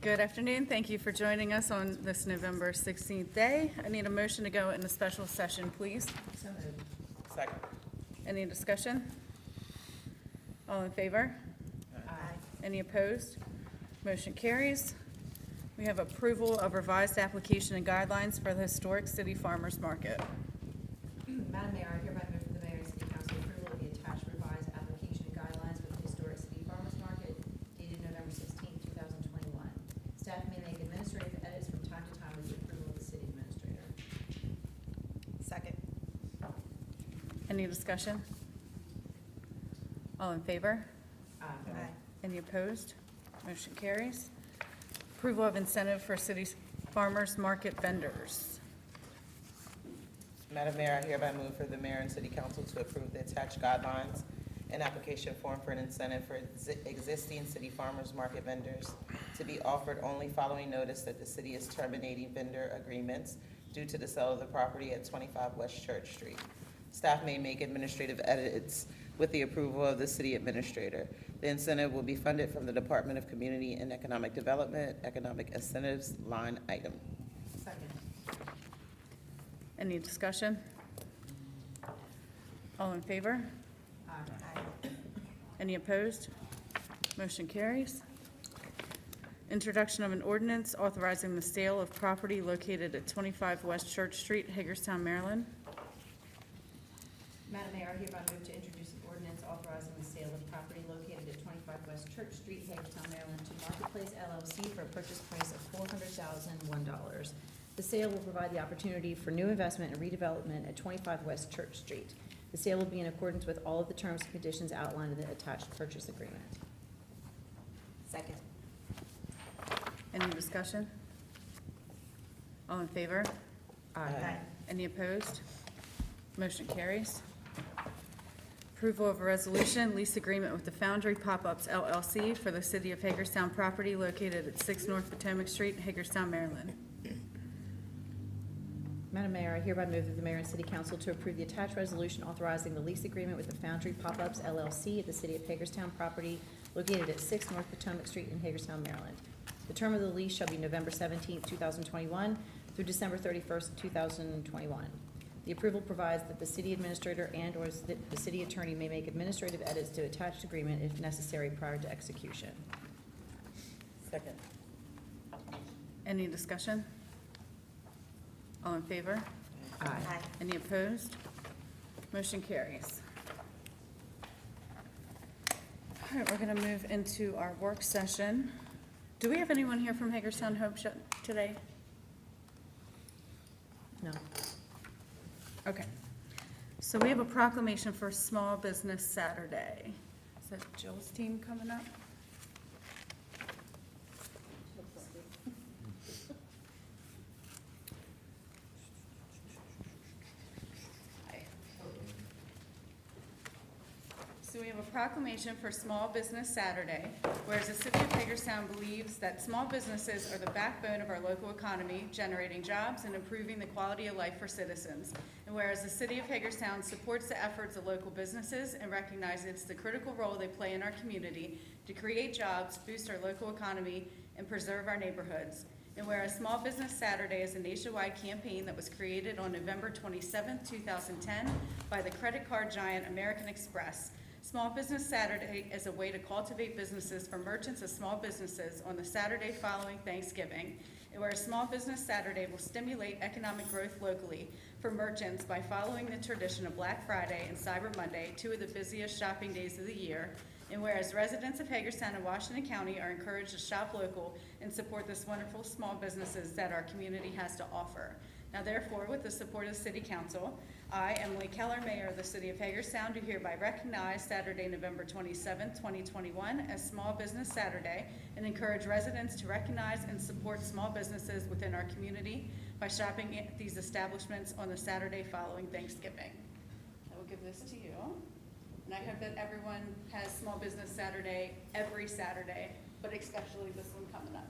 Good afternoon. Thank you for joining us on this November 16th day. I need a motion to go into special session, please. So moved. Second. Any discussion? All in favor? Aye. Any opposed? Motion carries. We have approval of revised application and guidelines for the Historic City Farmers Market. Madam Mayor, I hereby move for the Mayor and City Council approval of the attached revised application and guidelines for the Historic City Farmers Market dated November 16th, 2021. Staff may make administrative edits from time to time with the approval of the City Administrator. Second. Any discussion? All in favor? Aye. Any opposed? Motion carries. Approval of incentive for city farmers market vendors. Madam Mayor, I hereby move for the Mayor and City Council to approve the attached guidelines and application form for an incentive for existing city farmers market vendors to be offered only following notice that the city is terminating vendor agreements due to the sale of the property at 25 West Church Street. Staff may make administrative edits with the approval of the city administrator. The incentive will be funded from the Department of Community and Economic Development, Economic Incentives line item. Second. Any discussion? All in favor? Aye. Any opposed? Motion carries. Introduction of an ordinance authorizing the sale of property located at 25 West Church Street, Hagerstown, Maryland. Madam Mayor, I hereby move to introduce an ordinance authorizing the sale of property located at 25 West Church Street, Hagerstown, Maryland, to Marketplace LLC for a purchase price of $400,001. The sale will provide the opportunity for new investment and redevelopment at 25 West Church Street. The sale will be in accordance with all of the terms and conditions outlined in the attached purchase agreement. Second. Any discussion? All in favor? Aye. Any opposed? Motion carries. Approval of a resolution, lease agreement with the Foundry Pop-Ups LLC for the City of Hagerstown property located at 6 North Potomac Street, Hagerstown, Maryland. Madam Mayor, I hereby move that the Mayor and City Council to approve the attached resolution authorizing the lease agreement with the Foundry Pop-Ups LLC at the City of Hagerstown property located at 6 North Potomac Street in Hagerstown, Maryland. The term of the lease shall be November 17th, 2021 through December 31st, 2021. The approval provides that the city administrator and/or the city attorney may make administrative edits to attached agreement if necessary prior to execution. Second. Any discussion? All in favor? Aye. Any opposed? Motion carries. All right, we're going to move into our work session. Do we have anyone here from Hagerstown Hope today? No. Okay. So we have a proclamation for Small Business Saturday. Is that Jill's team coming up? Hi. So we have a proclamation for Small Business Saturday, whereas the City of Hagerstown believes that small businesses are the backbone of our local economy, generating jobs and improving the quality of life for citizens. And whereas the City of Hagerstown supports the efforts of local businesses and recognizes the critical role they play in our community to create jobs, boost our local economy, and preserve our neighborhoods. And whereas Small Business Saturday is a nationwide campaign that was created on November 27, 2010 by the credit card giant American Express. Small Business Saturday is a way to cultivate businesses for merchants of small businesses on the Saturday following Thanksgiving, and where Small Business Saturday will stimulate economic growth locally for merchants by following the tradition of Black Friday and Cyber Monday, two of the busiest shopping days of the year, and whereas residents of Hagerstown and Washington County are encouraged to shop local and support this wonderful small businesses that our community has to offer. Now therefore, with the support of the City Council, I, Emily Keller, Mayor of the City of Hagerstown, do hereby recognize Saturday, November 27, 2021 as Small Business Saturday and encourage residents to recognize and support small businesses within our community by shopping at these establishments on the Saturday following Thanksgiving. I will give this to you, and I hope that everyone has Small Business Saturday every Saturday, but especially this one coming up.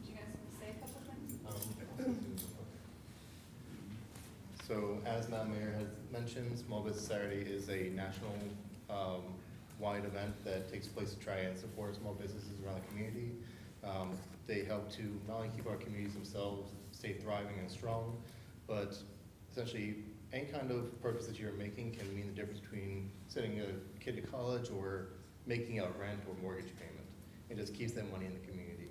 Do you guys want to say a couple things? So as Madam Mayor has mentioned, Small Business Saturday is a national wide event that takes place to try and support small businesses around the community. They help to not only keep our communities themselves stay thriving and strong, but essentially any kind of purchase that you're making can mean the difference between sending a kid to college or making a rent or mortgage payment. It just keeps them money in the community.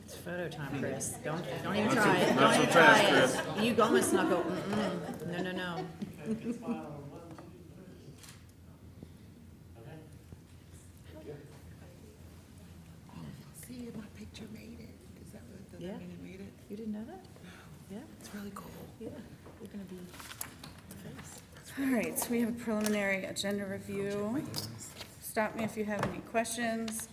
It's photo time, Chris. Don't even try it. Don't even try it. You almost snuck a, no, no, no. See, my picture made it. Is that what, does Yeah. that mean it made it? You didn't know that? Yeah, It's really cool. yeah. You're gonna be famous. All right, so we have a preliminary agenda review. Stop me if you have any questions.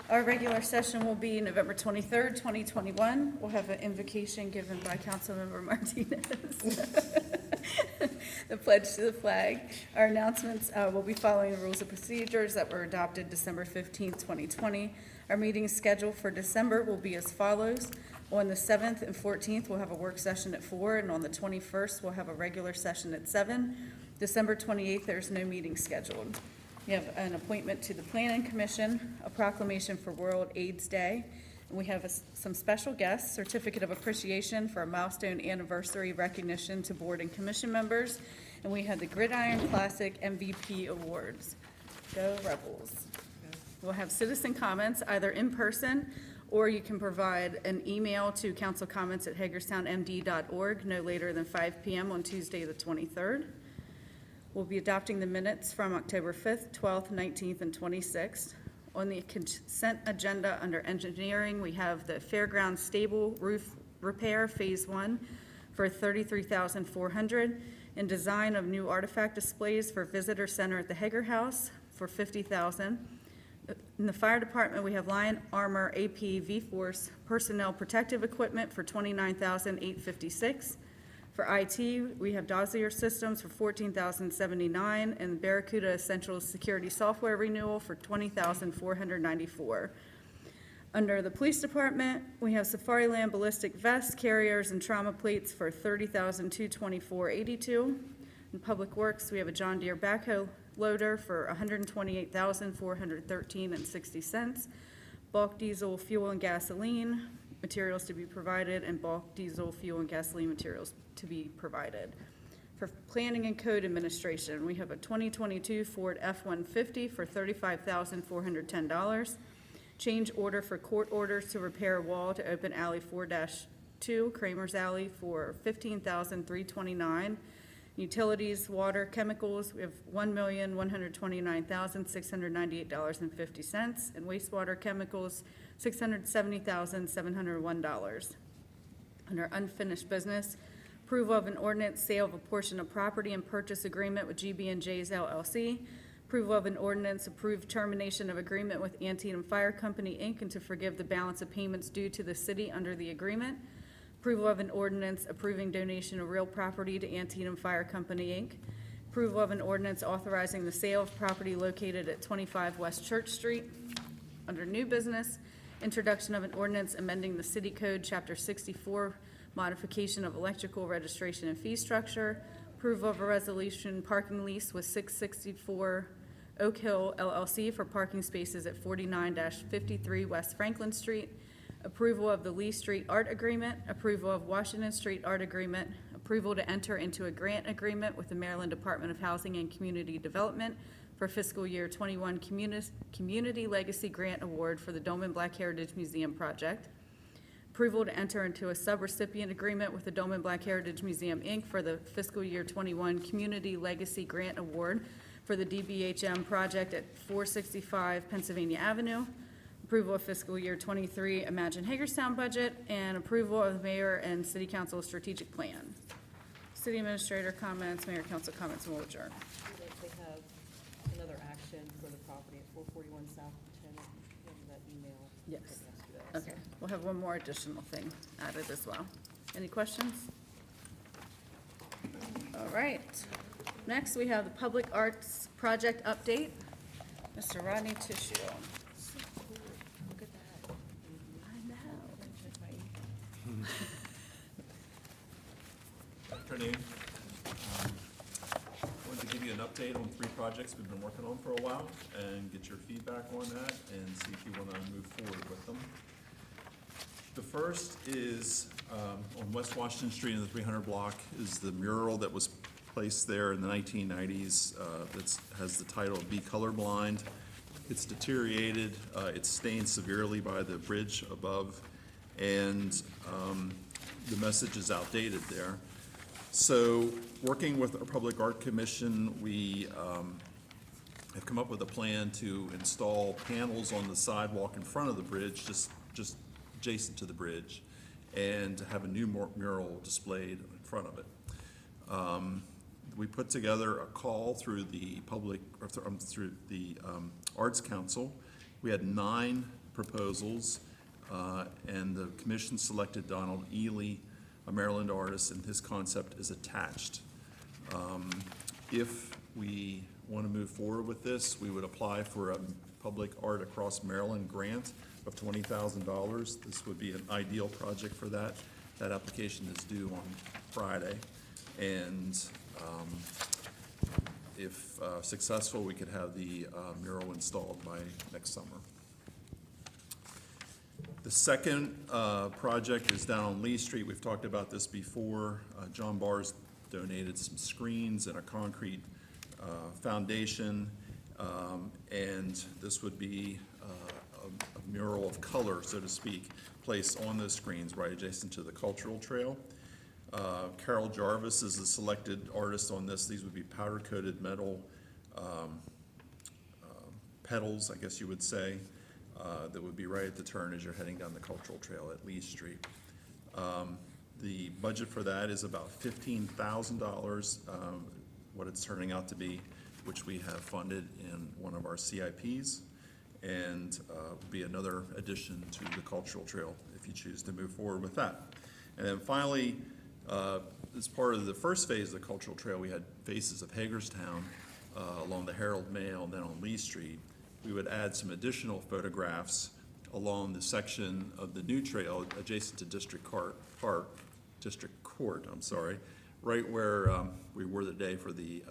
Our regular session will be November 23rd, 2021. We'll have an invocation given by Councilmember Martinez. The pledge to the flag. Our announcements will be following the rules of procedures that were adopted December 15th, 2020. Our meeting schedule for December will be as follows. On the 7th and 14th, we'll have a work session at 4, and on the 21st, we'll have a regular session at 7. December 28th, there's no meeting scheduled. We have an appointment to the Planning Commission, a proclamation for World AIDS Day, and we have some special guests, certificate of appreciation for a milestone anniversary recognition to board and commission members, and we have the Gridiron Classic MVP Awards. Go Rebels. We'll have citizen comments either in person, or you can provide an email to councilcomments@hagerstownmd.org no later than 5 p.m. on Tuesday, the 23rd. We'll be adopting the minutes from October 5th, 12th, 19th, and 26th. On the consent agenda under engineering, we have the Fairgrounds Stable Roof Repair Phase 1 for $33,400 and design of new artifact displays for Visitor Center at the Hager House for $50,000. In the fire department, we have Lion Armor AP V-Force personnel protective equipment for $29,856. For IT, we have Dossier Systems for $14,079 and Barracuda Essential Security Software renewal for $20,494. Under the police department, we have Safariland ballistic vests, carriers, and trauma plates for $30,224.82. In Public Works, we have a John Deere backhoe loader for $128,413.60. Bulk diesel fuel and gasoline materials to be provided, and bulk diesel fuel and gasoline materials to be provided. For planning and code administration, we have a 2022 Ford F-150 for $35,410. Change order for court orders to repair a wall to open alley 4-2 Kramer's Alley for $15,329. Utilities, water, chemicals, we have $1,129,698.50, and wastewater chemicals, $670,701. Under unfinished business, approval of an ordinance sale of a portion of property and purchase agreement with GB&J's LLC. Approval of an ordinance approved termination of agreement with Antietam Fire Company, Inc., and to forgive the balance of payments due to the city under the agreement. Approval of an ordinance approving donation of real property to Antietam Fire Company, Inc. Approval of an ordinance authorizing the sale of property located at 25 West Church Street. Under new business, introduction of an ordinance amending the City Code, Chapter 64, modification of electrical registration and fee structure. Approval of a resolution parking lease with 664 Oak Hill LLC for parking spaces at 49-53 West Franklin Street. Approval of the Lee Street Art Agreement, approval of Washington Street Art Agreement, approval to enter into a grant agreement with the Maryland Department of Housing and Community Development for fiscal year 21 Community Legacy Grant Award for the Dolman Black Heritage Museum project. Approval to enter into a subrecipient agreement with the Dolman Black Heritage Museum, Inc. for the fiscal year 21 Community Legacy Grant Award for the DBHM project at 465 Pennsylvania Avenue. Approval of fiscal year 23 Imagine Hagerstown budget, and approval of the mayor and city council strategic plan. City administrator comments, mayor council comments, and we'll adjourn. They have another action for the property at 441 South Lieutenant in that email. Yes. yesterday. Okay, we'll have one more additional thing added as well. Any questions? All right. Next, we have the Public Arts Project Update. Mr. Rodney Tissue. So cool. Look at that. I know. Check my email. Afternoon. update on 3 projects we've been working on for a while and get your feedback on that and see if you want to move forward with them. The first is on West Washington Street in the 300 block is the mural that was placed there in the 1990s that has the title Be Colorblind. It's deteriorated, it's stained severely by the bridge above, and the message is outdated there. So working with our Public Art Commission, we have come up with a plan to install panels on the sidewalk in front of the bridge, just adjacent to the bridge, and to have a new mural displayed in front of it. We put together a call through the through the Arts Council. We had 9 proposals, and the commission selected Donald Ely, a Maryland artist, and his concept is attached. If we want to move forward with this, we would apply for a Public Art Across Maryland grant of $20,000. This would be an ideal project for that. That application is due on Friday, and if successful, we could have the mural installed by next summer. The second project is down on Lee Street. We've talked about this before. John Barr's donated some screens and a concrete foundation, and this would be a mural of color, so to speak, placed on those screens right adjacent to the cultural trail. Carol Jarvis is the selected artist on this. These would be powder-coated metal petals, I guess you would say, that would be right at the turn as you're heading down the cultural trail at Lee Street. The budget for that is about $15,000, what it's turning out to be, which we have funded in one of our CIPs, and would be another addition to the cultural trail if you choose to move forward with that. And then finally, as part of the first phase of the cultural trail, we had Faces of Hagerstown along the Herald Mail and then on Lee Street. We would add some additional photographs along the section of the new trail adjacent to District Court, right where we were the day for the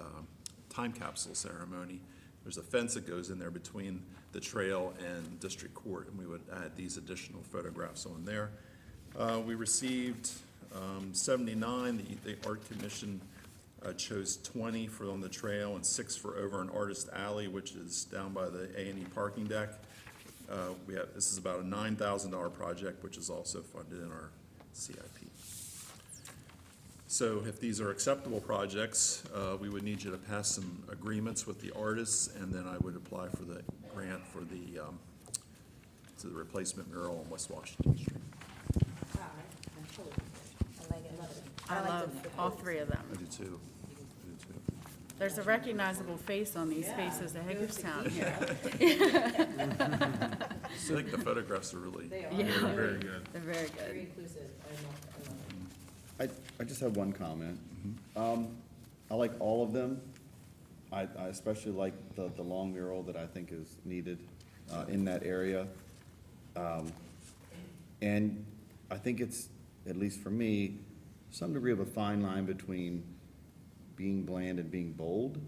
time capsule ceremony. There's a fence that goes in there between the trail and District Court, and we would add these additional photographs on there. We received 79. The Art Commission chose 20 for on the trail and 6 for over in Artist Alley, which is down by the A&E parking deck. This is about a $9,000 project, which is also funded in our CIP. So if these are acceptable projects, we would need you to pass some agreements with the artists, and then I would apply for the grant for the to the replacement mural on West Washington Street. I love all 3 of them. I do too. There's a recognizable face on these Faces of Hagerstown here. I think the photographs are really Yeah. very good. They're very Very good. inclusive. I just have one comment. I like all of them. I especially like the long mural that I think is needed in that area. And I think it's, at least for me, some degree of a fine line between being bland and being bold.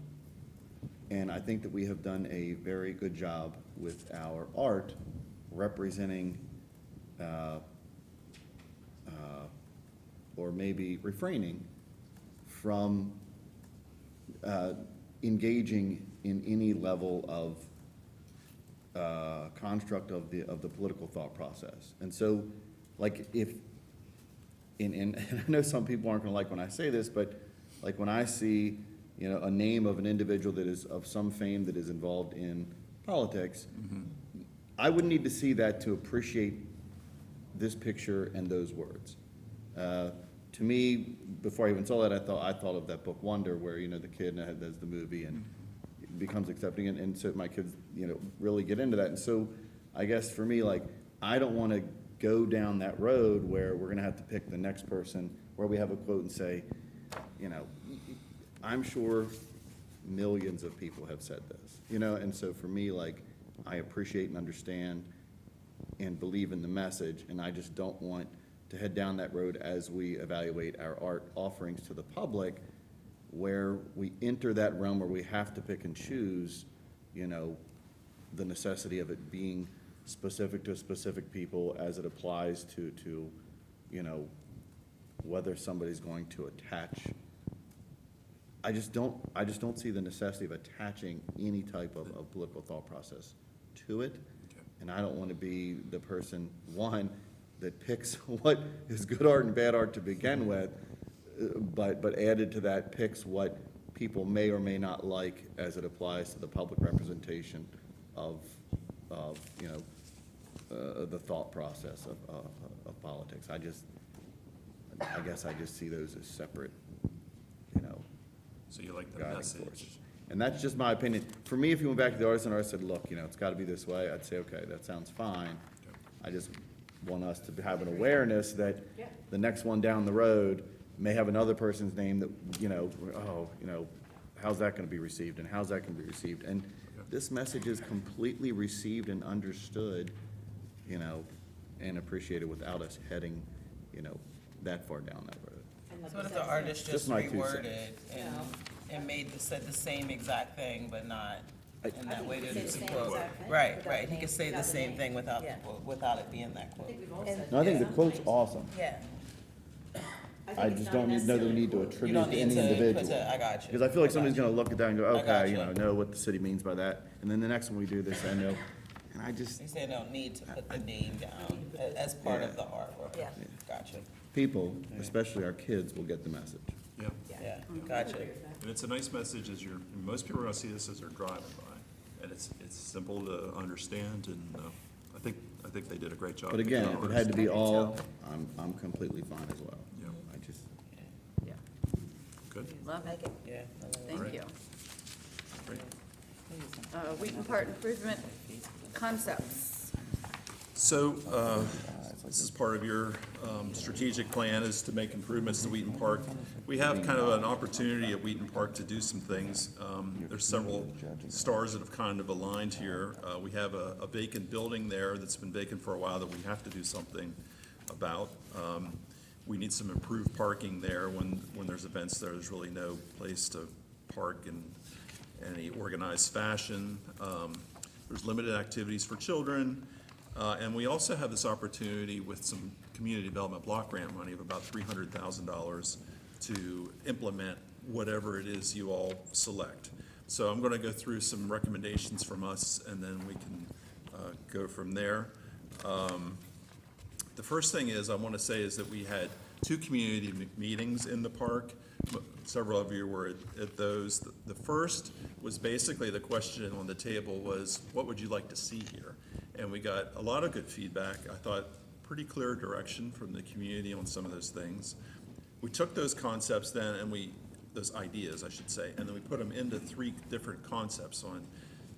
And I think that we have done a very good job with our art representing or maybe refraining from engaging in any level of construct of the political thought process. And so, like, if, and I know some people aren't gonna like when I say this, but like when I see, you know, a name of an individual that is of some fame that is involved in politics, I would need to see that to appreciate this picture and those words. To me, before I even saw that, I thought of that book Wonder, where, you know, the kid does the movie and it becomes accepting, and so my kids, you know, really get into that. And so I guess for me, like, I don't want to go down that road where we're going to have to pick the next person, where we have a quote and say, you know, I'm sure millions of people have said this, you know, and so for me, like, I appreciate and understand and believe in the message, and I just don't want to head down that road as we evaluate our art offerings to the public, where we enter that realm where we have to pick and choose, you know, the necessity of it being specific to specific people as it applies to, you know, whether somebody's going to attach. I just don't see the necessity of attaching any type of political thought process to it. Okay. And I don't want to be the person, one, that picks what is good art and bad art to begin with, but added to that picks what people may or may not like as it applies to the public representation of you know, the thought process of politics. I guess I just see those as separate, you know, So you like the guiding message? forces. And that's just my opinion. For me, if you went back to the artist and artist said, look, you know, it's gotta be this way, I'd say, okay, that sounds fine. Okay. I just want us to have an awareness that Yeah. the next one down the road may have another person's name that, you know, oh, you know, how's that gonna be received and how's that gonna be received? And this message is completely received and understood, you know, and appreciated without us heading, you know, that far down that road. And like So what you if the said, artist just Just my 2 reworded cents. and said the same exact thing, but not in I that think way he that could it's say a the same quote? exact thing Right, without right, the he name- could say the without the same name. thing without, Yeah. without it being that I quote. think we've all And- said No, I think the that. quote's awesome. Yeah, I just don't know that we need to you attribute don't to need any to put individual. to, I got you. Because I feel like somebody's gonna look at that and go, I got okay, you you. know what the city means by that. And then the next one we do this, I know, and I just, You said don't need to put the name down as part of the artwork. Yeah. Gotcha, people, especially our kids, will get the message. Yeah, yeah, gotcha. and it's a nice message as most people are gonna see this as they're driving by. And it's simple to understand, and I think they did a great job. But again, picking if it our had to be artists. all, I'm completely fine as well. Yeah. I just, Yeah. Good, Love it. Yeah. Thank Alright. you. great. Wheaton Park Improvement Concepts. So, this is part of your strategic plan, is to make improvements to Wheaton Park. We have kind of an opportunity at Wheaton Park to do some things. There's several stars that have kind of aligned here. We have a vacant building there that's been vacant for a while that we have to do something about. We need some improved parking there. When there's events there, there's really no place to park in any organized fashion. There's limited activities for children. And we also have this opportunity with some community development block grant money of about $300,000 to implement whatever it is you all select. So I'm going to go through some recommendations from us, and then we can go from there. The first thing I want to say is that we had 2 community meetings in the park. Several of you were at those. The first was basically the question on the table was, what would you like to see here? And we got a lot of good feedback. I thought pretty clear direction from the community on some of those things. We took those concepts then, and those ideas, I should say, and then we put them into 3 different concepts on,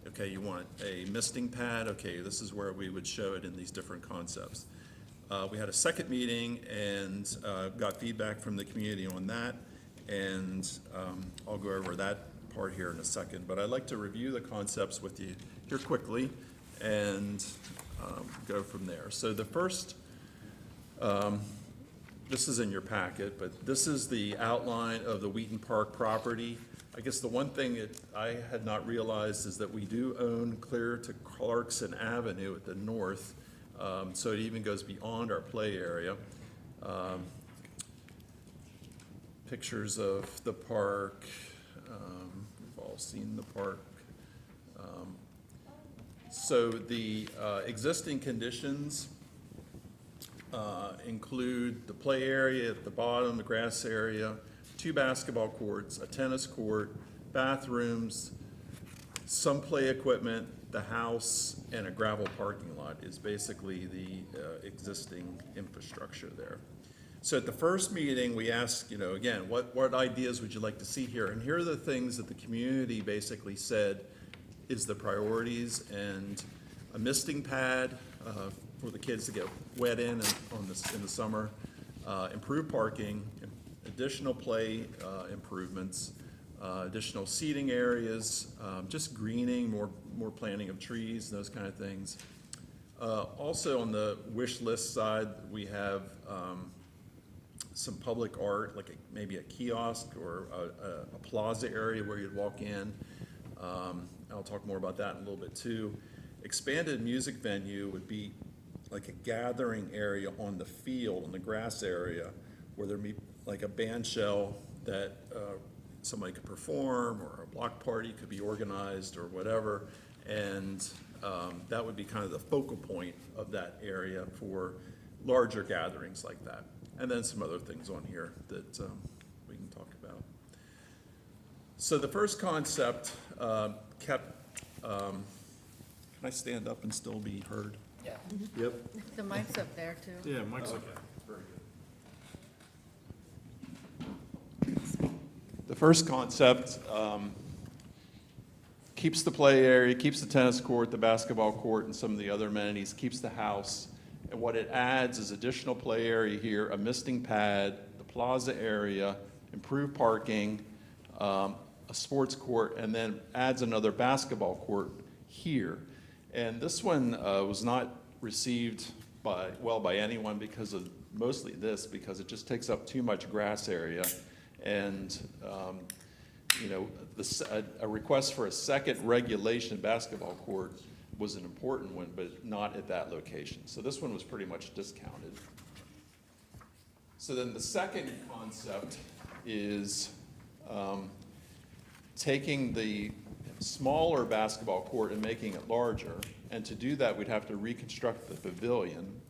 okay, you want a misting pad, okay, this is where we would show it in these different concepts. We had a second meeting and got feedback from the community on that, and I'll go over that part here in a second, but I'd like to review the concepts with you here quickly and go from there. So the first, this is in your packet, but this is the outline of the Wheaton Park property. I guess the one thing that I had not realized is that we do own clear to Clarkson Avenue at the north, so it even goes beyond our play area. Pictures of the park, we've all seen the park. So the existing conditions include the play area at the bottom, the grass area, 2 basketball courts, a tennis court, bathrooms, some play equipment, the house, and a gravel parking lot is basically the existing infrastructure there. So at the first meeting, we asked, again, what ideas would you like to see here? And here are the things that the community basically said is the priorities, and a misting pad for the kids to get wet in the summer, improved parking, additional play improvements, additional seating areas, just greening, more planting of trees, those kind of things. Also on the wish list side, we have some public art, like maybe a kiosk or a plaza area where you'd walk in. I'll talk more about that in a little bit too. Expanded music venue would be like a gathering area on the field, on the grass area, where there'd be like a band shell that somebody could perform, or a block party could be organized or whatever. And that would be kind of the focal point of that area for larger gatherings like that. And then some other things on here that we can talk about. So the first concept kept, can I stand up and still be heard? Yeah. Yep. The mic's up there too. Yeah, Mike's Okay, very good. The first concept keeps the play area, keeps the tennis court, the basketball court, and some of the other amenities, keeps the house. And what it adds is additional play area here, a misting pad, the plaza area, improved parking, a sports court, and then adds another basketball court here. And this one was not received by anyone because of mostly this, because it just takes up too much grass area. And you know, a request for a second regulation basketball court was an important one, but not at that location. So this one was pretty much discounted. So then the second concept is taking the smaller basketball court and making it larger. And to do that, we'd have to reconstruct the pavilion.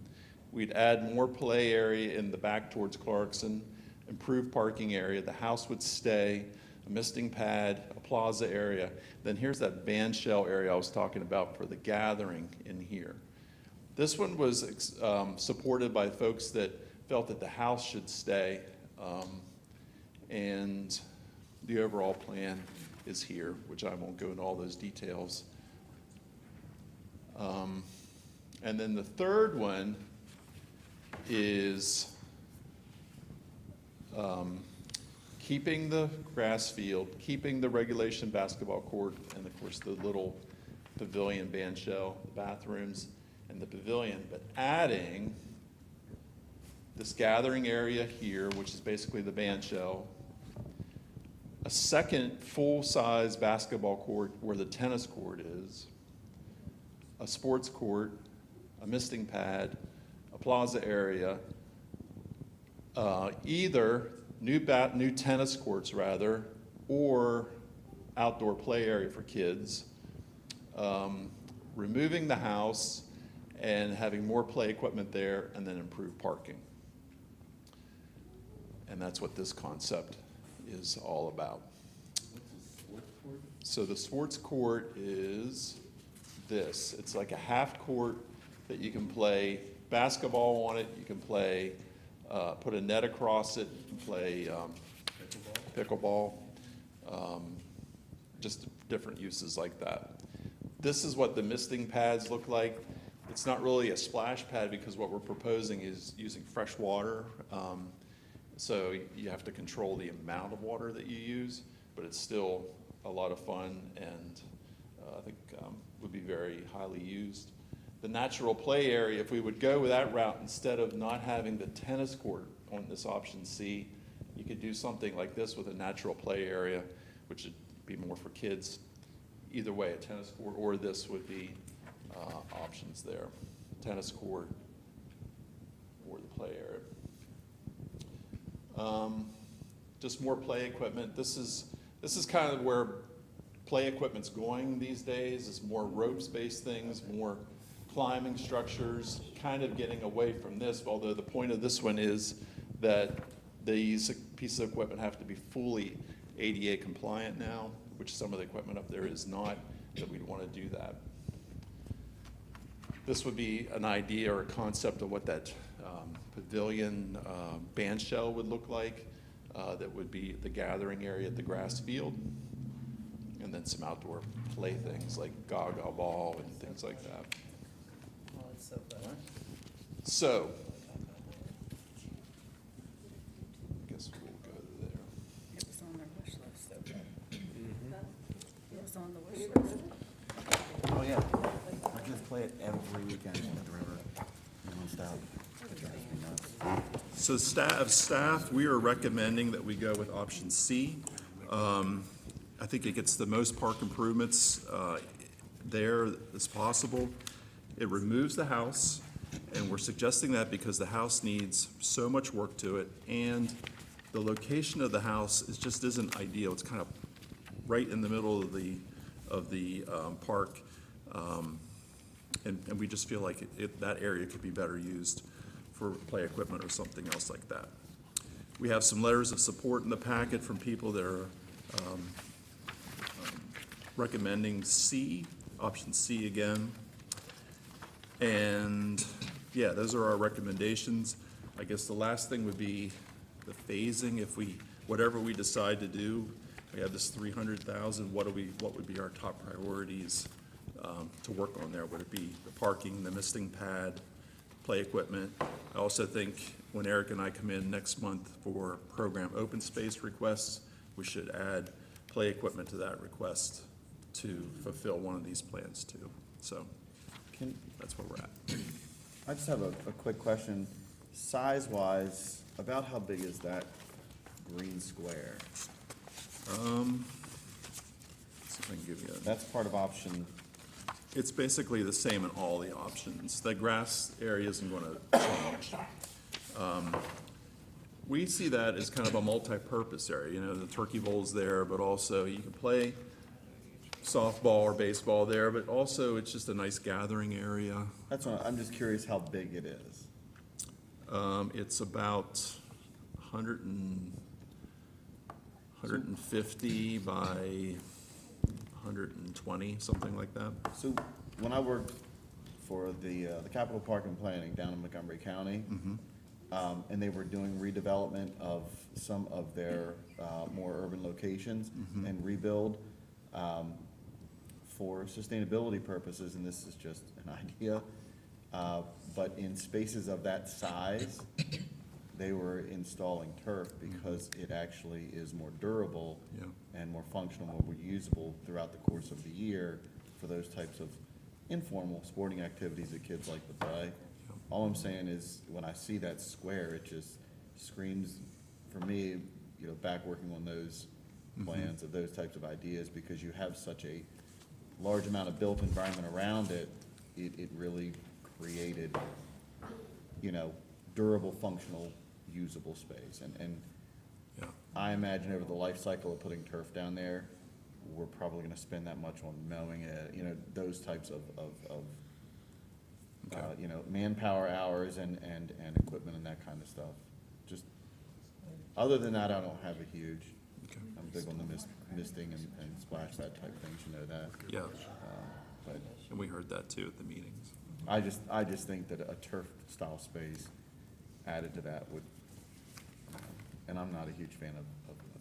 We'd add more play area in the back towards Clarkson, improve parking area. The house would stay, a misting pad, a plaza area. Then here's that band shell area I was talking about for the gathering in here. This one was supported by folks that felt that the house should stay, and the overall plan is here, which I won't go into all those details. And then the third one is keeping the grass field, keeping the regulation basketball court, and of course the little pavilion band shell, the bathrooms, and the pavilion, but adding this gathering area here, which is basically the band shell, a second full-size basketball court where the tennis court is, a sports court, a misting pad, a plaza area, either new tennis courts rather, or outdoor play area for kids, removing the house and having more play equipment there, and then improved parking. And that's what this concept is all about. So the sports court is this. It's like a half court that you can play basketball on it, you can play, put a net across it, you can play pickleball, just different uses like that. This is what the misting pads look like. It's not really a splash pad because what we're proposing is using fresh water. So you have to control the amount of water that you use, but it's still a lot of fun, and I think would be very highly used. The natural play area, if we would go with that route, instead of not having the tennis court on this option C, you could do something like this with a natural play area, which would be more for kids. Either way, a tennis court or this would be options there. Tennis court or the play area. Just more play equipment. This is kind of where play equipment's going these days, is more ropes-based things, more climbing structures, kind of getting away from this, although the point of this one is that these pieces of equipment have to be fully ADA compliant now, which some of the equipment up there is not, that we'd want to do that. This would be an idea or a concept of what that pavilion band shell would look like. That would be the gathering area at the grass field, and then some outdoor play things like gaga ball and things like that. Oh, it's so good. So, I guess we'll go there. It was on their wish list. It was on the wish list. Oh, yeah. I just play it every weekend at the river. Nonstop. It drives me nuts. So staff, we are recommending that we go with option C. I think it gets the most park improvements there as possible. It removes the house, and we're suggesting that because the house needs so much work to it, and the location of the house just isn't ideal. It's kind of right in the middle of the park, and we just feel like that area could be better used for play equipment or something else like that. We have some letters of support in the packet from people that are recommending C, option C again. And, yeah, those are our recommendations. I guess the last thing would be the phasing. If whatever we decide to do, we have this 300,000, what would be our top priorities to work on there? Would it be the parking, the misting pad, play equipment? I also think when Eric and I come in next month for program open space requests, we should add play equipment to that request to fulfill one of these plans too. So that's where we're at. I just have a quick question. Size-wise, about how big is that green square? See if I can give you That's part of option, It's basically the same in all the options. The grass area isn't going to change. We see that as kind of a multi-purpose area. You know, the turkey bowl's there, but also you can play softball or baseball there, but also it's just a nice gathering area. that's what, I'm just curious how big it is. It's about 150 by 120, something like that. So when I worked for the Capital Park and Planning down in Montgomery County, and they were doing redevelopment of some of their more urban locations and rebuild for sustainability purposes, and this is just an idea, but in spaces of that size, they were installing turf because it actually is more durable Yeah. and more functional, more reusable throughout the course of the year for those types of informal sporting activities that kids like to play. All I'm saying is, when I see that square, it just screams, for me, you know, back working on those plans of those types of ideas, because you have such a large amount of built environment around it, it really created, you know, durable, functional, usable space. And Yeah. I imagine over the life cycle of putting turf down there, we're probably gonna spend that much on mowing it, you know, those types of you know, manpower hours and equipment and that kind of stuff. Just, other than that, I don't have a huge, Okay. I'm big on the misting and splash pad type things, you know that. Yeah, But and we heard that too at the meetings. I just think that a turf-style space added to that would, and I'm not a huge fan of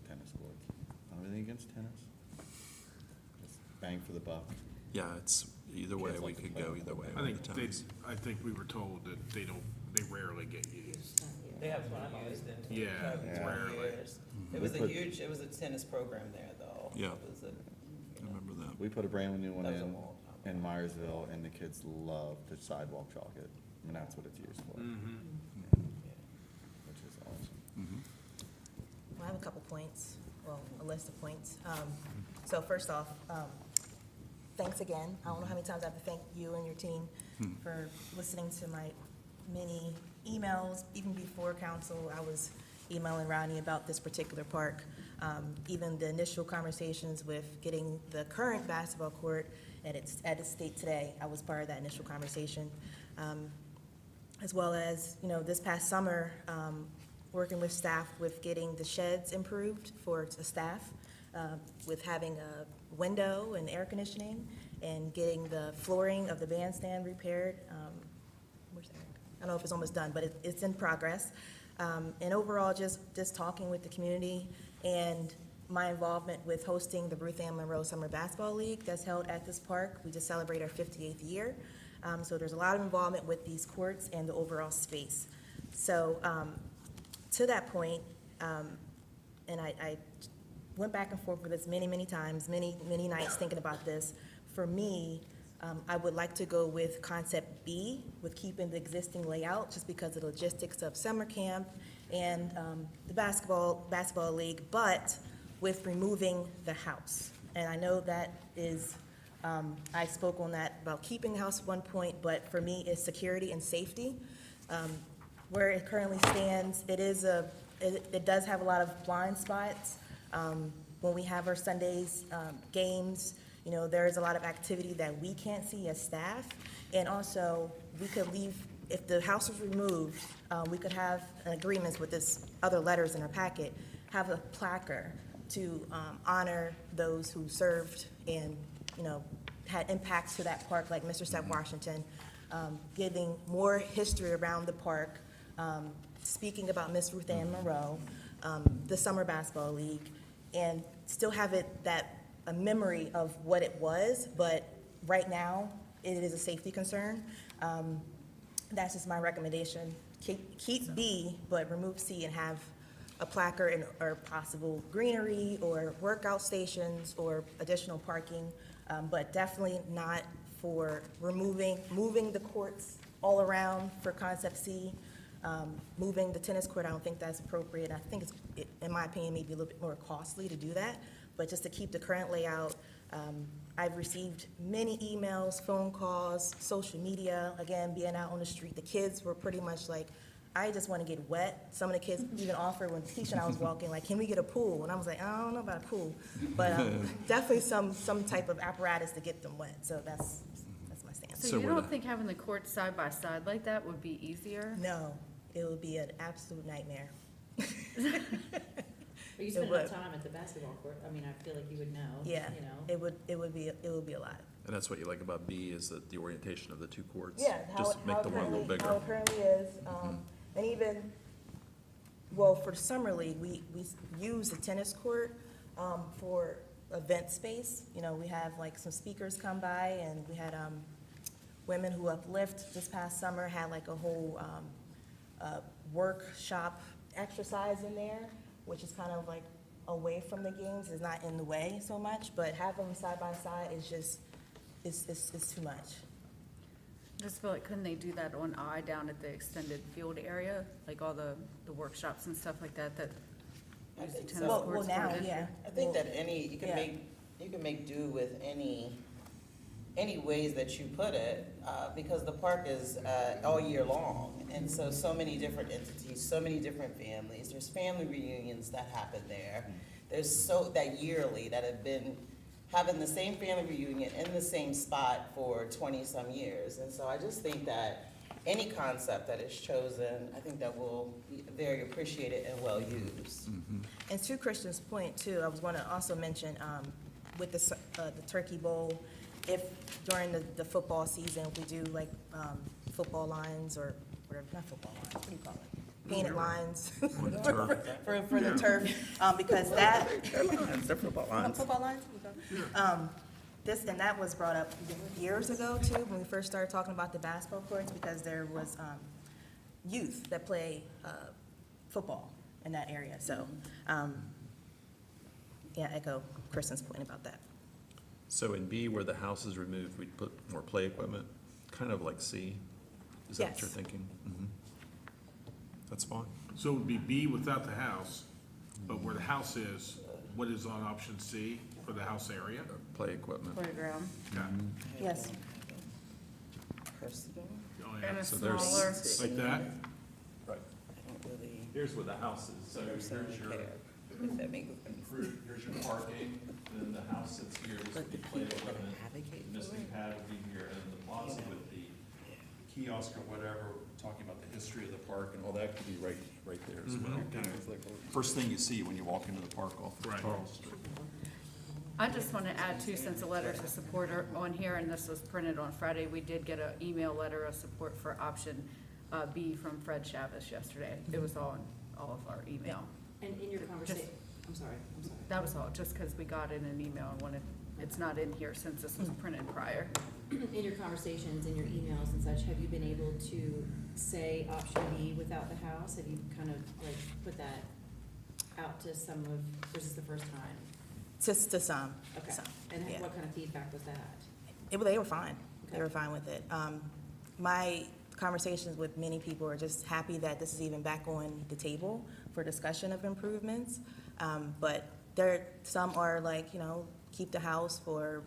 tennis courts. I don't have anything against tennis. Just bang for the buck. Yeah, it's, either way, Kids we like to could play go with either way. it. I with think the they, tennis. I think we were told that they rarely get used. They have one I've always been to. Yeah, for rarely. 20 years. It was it was a tennis program there, though. Yeah. It was a, I remember that. We put a brand new one That was a in long time ago. Myersville, and the kids love the sidewalk chalk it, and that's what it's used for, which is awesome. Well, I have a couple points, well, a list of points. So first off, thanks again. I don't know how many times I have to thank you and your team for listening to my many emails. Even before council, I was emailing Ronnie about this particular park. Even the initial conversations with getting the current basketball court at its state today, I was part of that initial conversation. As well as, you know, this past summer, working with staff with getting the sheds improved for the staff, with having a window and air conditioning, and getting the flooring of the bandstand repaired. Where's Eric? I don't know if it's almost done, but it's in progress. And overall, just talking with the community and my involvement with hosting the Ruth Ann Monroe Summer Basketball League that's held at this park. We just celebrate our 58th year. So there's a lot of involvement with these courts and the overall space. So to that point, and I went back and forth with this many times, many nights thinking about this. For me, I would like to go with concept B, with keeping the existing layout, just because of the logistics of summer camp and the basketball league, but with removing the house. And I know that is, I spoke on that about keeping the house at one point, but for me, it's security and safety. Where it currently stands, it does have a lot of blind spots. When we have our Sundays games, you know, there is a lot of activity that we can't see as staff. And also, we could leave, if the house was removed, we could have an agreement with this other letters in our packet, have a placard to honor those who served and, you know, had impacts to that park, like Mr. Seth Washington, giving more history around the park, speaking about Miss Ruth Ann Monroe, the Summer Basketball League, and still have it a memory of what it was, but right now, it is a safety concern. That's just my recommendation. Keep B, but remove C and have a placard or possible greenery or workout stations or additional parking, but definitely not for moving the courts all around for concept C. Moving the tennis court, I don't think that's appropriate. I think in my opinion, maybe a little bit more costly to do that, but just to keep the current layout. I've received many emails, phone calls, social media, again, being out on the street. The kids were pretty much like, I just want to get wet. Some of the kids even offered when Tisha and I was walking, like, can we get a pool? And I was like, I don't know about a pool, but definitely some type of apparatus to get them wet. So that's my stance. So you don't think having the courts side by side like that would be easier? No, it would be an absolute nightmare. But you spend enough time at the basketball court, I mean, I feel like you would know, Yeah, you know? it would be a lot. And that's what you like about B, is that the orientation of the two courts? Yeah, Just make the one a little bigger. how it currently is, and even, well, for the summer league, we use the tennis court, for event space. You know, we have like some speakers come by, and we had, Women Who Uplift this past summer had like a whole, workshop exercise in there, which is kind of like away from the games, is not in the way so much, but have them side by side is just, it's too much. I just feel like, couldn't they do that on I down at the extended field area? Like all the workshops and stuff like that, I use the think tennis so. courts for now, this yeah. year? I think Well, that you yeah. can make do with any ways that you put it, because the park is all year long. And so many different entities, so many different families. There's family reunions that happen there. There's that yearly that have been having the same family reunion in the same spot for 20-some years. And so I just think that any concept that is chosen, I think that will be very appreciated and well used. And to Christian's point too, I was going to also mention, with the Turkey Bowl, if during the football season, we do like, football lines or whatever, not football lines, what do you call it? Painted lines for the turf, because that. They're football lines. Football lines? And that was brought up years ago too, when we first started talking about the basketball courts, because there was, youth that play, football in that area, so, yeah, echo Kristen's point about that. So in B, where the house is removed, we'd put more play equipment, kind of like C? Is that what you're Yes. thinking? That's fine. So it would be B without the house, but where the house is, what is on option C for the house area? Play equipment. Playground. Okay. Yes. Personal, Oh, And yeah. a So there's- smaller, Like that? Right. I don't really Here's where the house is, so here's your, care if that makes here's your parking, then the house sits here, this would be play equipment. The misting pad would be here, and the plaza with the kiosk or whatever, talking about the history of the park and all that could be right there as well. First thing you see when you walk into the park off of Right. Charles Street. I just want to add 2 cents of letters of support on here, and this was printed on Friday. We did get an email letter of support for option B from Fred Chavez yesterday. It was on all of our email. And in your conversation, I'm sorry. That was all, just because we got in an email and wanted, it's not in here since this was printed prior. In your conversations, in your emails and such, have you been able to say option B without the house? Have you kind of like put that out to some of, or is this the first time? To some. Okay, Some, and yeah. what kind of feedback was that? They were fine. They were fine with it. My conversations with many people are just happy that this is even back on the table for discussion of improvements. But some are like, keep the house for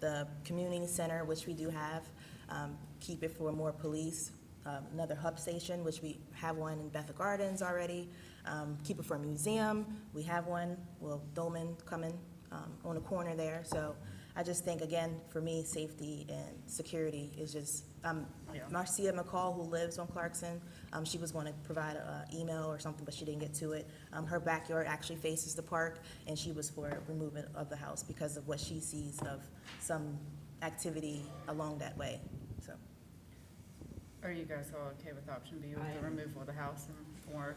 the community center, which we do have. Keep it for more police. Another hub station, which we have one in Betha Gardens already. Keep it for a museum. We have one. Well, Dolman coming on the corner there. So I just think, again, for me, safety and security is just, Marcia McCall, who lives on Clarkson, she was going to provide an email or something, but she didn't get to it. Her backyard actually faces the park, and she was for removal of the house because of what she sees of some activity along that way, so. Are you guys all okay with option B with I the am. removal of the house and more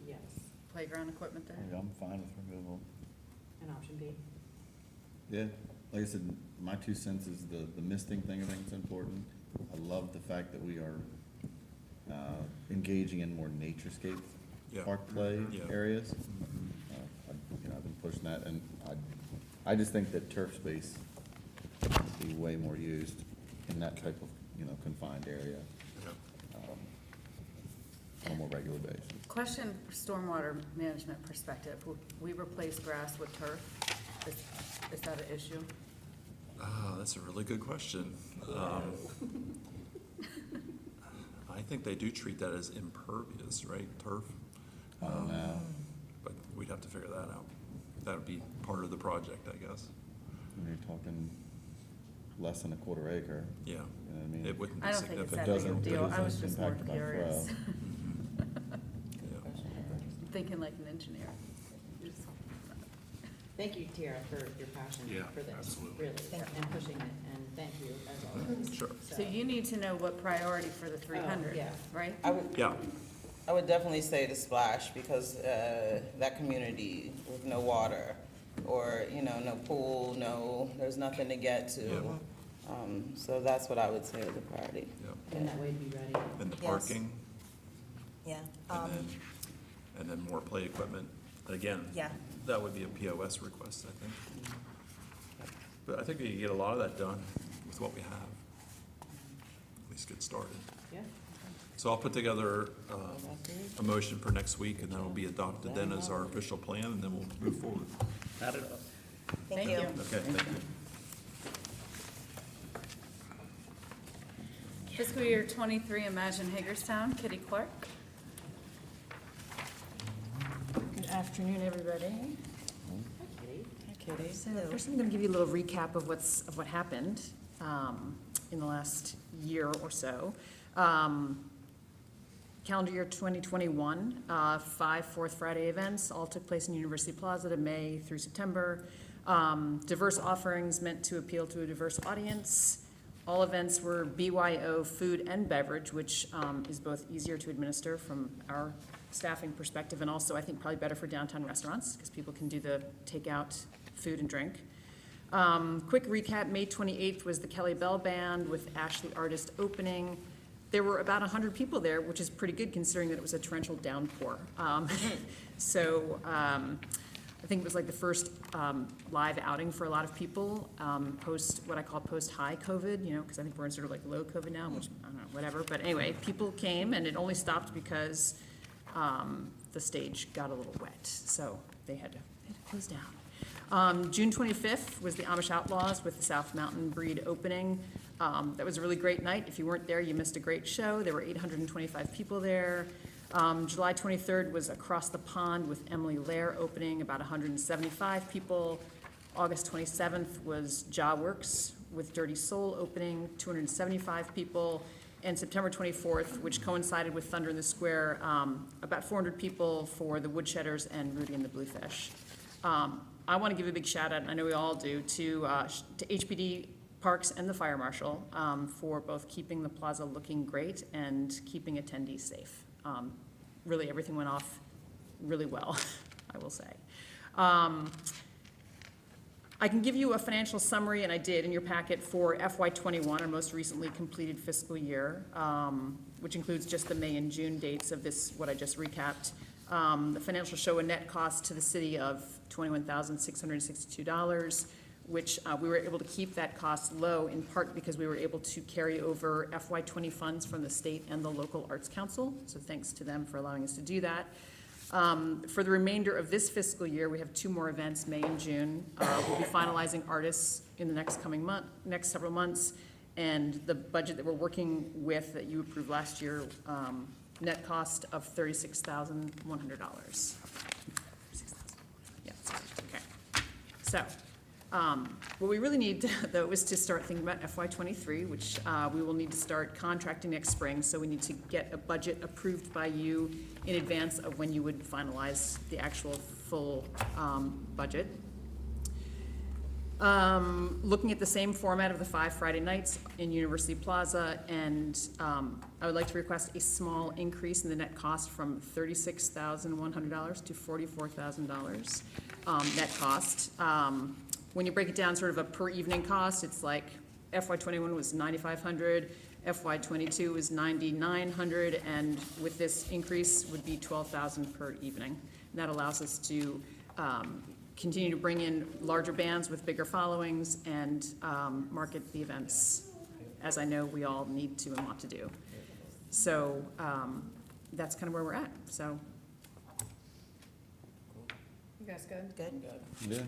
Yes. playground equipment there? Yeah, I'm fine with removal. And option B? Yeah, like I said, my 2 cents is the misting thing, I think it's important. I love the fact that we are engaging in more naturescape Yeah. park play Yeah. areas. I've been pushing that, and I just think that turf space should be way more used in that type of, confined area on a more regular basis. Question, stormwater management perspective, we replace grass with turf, is that an issue? That's a really good question. I think they do treat that as impervious, right, turf? I don't know. But we'd have to figure that out. That would be part of the project, I guess. When you're talking less than a quarter acre, Yeah. you know what I mean? It wouldn't be I don't think it's significant. that big of a Doesn't- deal, I was doesn't just more impact my curious, flow. Yeah. thinking like an engineer. Thank you, Tiara, for your passion Yeah, for this. absolutely. Really, Thank and pushing it, and thank you as always. Sure. So you need to know what priority for the 300, yeah. right? Yeah, I would definitely say the splash, because that community with no water, or, no pool, there's nothing to get to. Yeah. So that's what I would say is a priority. yeah. And that way to be ready. And the Yes. parking, Yeah. and then more play equipment. Again, Yeah. that would be a POS request, I think. But I think we can get a lot of that done with what we have. At least get started. Yeah. So I'll put together a motion for next week, and then it'll be adopted then as our official plan, and then we'll move forward. Add it up. Thank you. Okay, thank you. Fiscal year 23, Imagine Hagerstown, Kitty Clark. Good afternoon, everybody. Kitty. So first, I'm going to give you a little recap of what happened in the last year or so. Calendar year 2021, 5 Fourth Friday events all took place in University Plaza to May through September. Diverse offerings meant to appeal to a diverse audience. All events were BYO food and beverage, which is both easier to administer from our staffing perspective, and also I think probably better for downtown restaurants because people can do the takeout food and drink. Quick recap, May 28th was the Kelly Bell Band with Ashley Artist opening. There were about 100 people there, which is pretty good considering that it was a torrential downpour. I think it was like the first live outing for a lot of people, what I call post-high COVID, because I think we're in sort of like low COVID now, which, I don't know, whatever. But anyway, people came, and it only stopped because the stage got a little wet, so they had to close down. June 25th was the Amish Outlaws with the South Mountain Breed opening. That was a really great night. If you weren't there, you missed a great show. There were 825 people there. July 23rd was Across the Pond with Emily Lair opening, about 175 people. August 27th was Jawworks with Dirty Soul opening, 275 people. And September 24th, which coincided with Thunder in the Square, about 400 people for the Woodshedders and Rudy and the Bluefish. I want to give a big shout out, and I know we all do, to HPD Parks and the Fire Marshal for both keeping the plaza looking great and keeping attendees safe. Really, everything went off really well, I will say. I can give you a financial summary, and I did in your packet, for FY21, our most recently completed fiscal year, which includes just the May and June dates of this, what I just recapped. The financials show a net cost to the city of $21,662. which we were able to keep that cost low in part because we were able to carry over FY20 funds from the state and the local arts council. So thanks to them for allowing us to do that. For the remainder of this fiscal year, we have 2 more events, May and June. We'll be finalizing artists in the next several months. And the budget that we're working with that you approved last year, net cost of $36,100. Yeah, okay. So, what we really need, though, is to start thinking about FY23, which we will need to start contracting next spring. So we need to get a budget approved by you in advance of when you would finalize the actual full budget. Looking at the same format of the 5 Friday nights in University Plaza, and I would like to request a small increase in the net cost from $36,100 to $44,000 net cost. When you break it down sort of a per evening cost, it's like FY21 was $9,500, FY22 was $9,900, and with this increase would be $12,000 per evening. And that allows us to continue to bring in larger bands with bigger followings and market the events, as I know we all need to and want to do. So that's kind of where we're at, so. You guys good? Good? Yeah,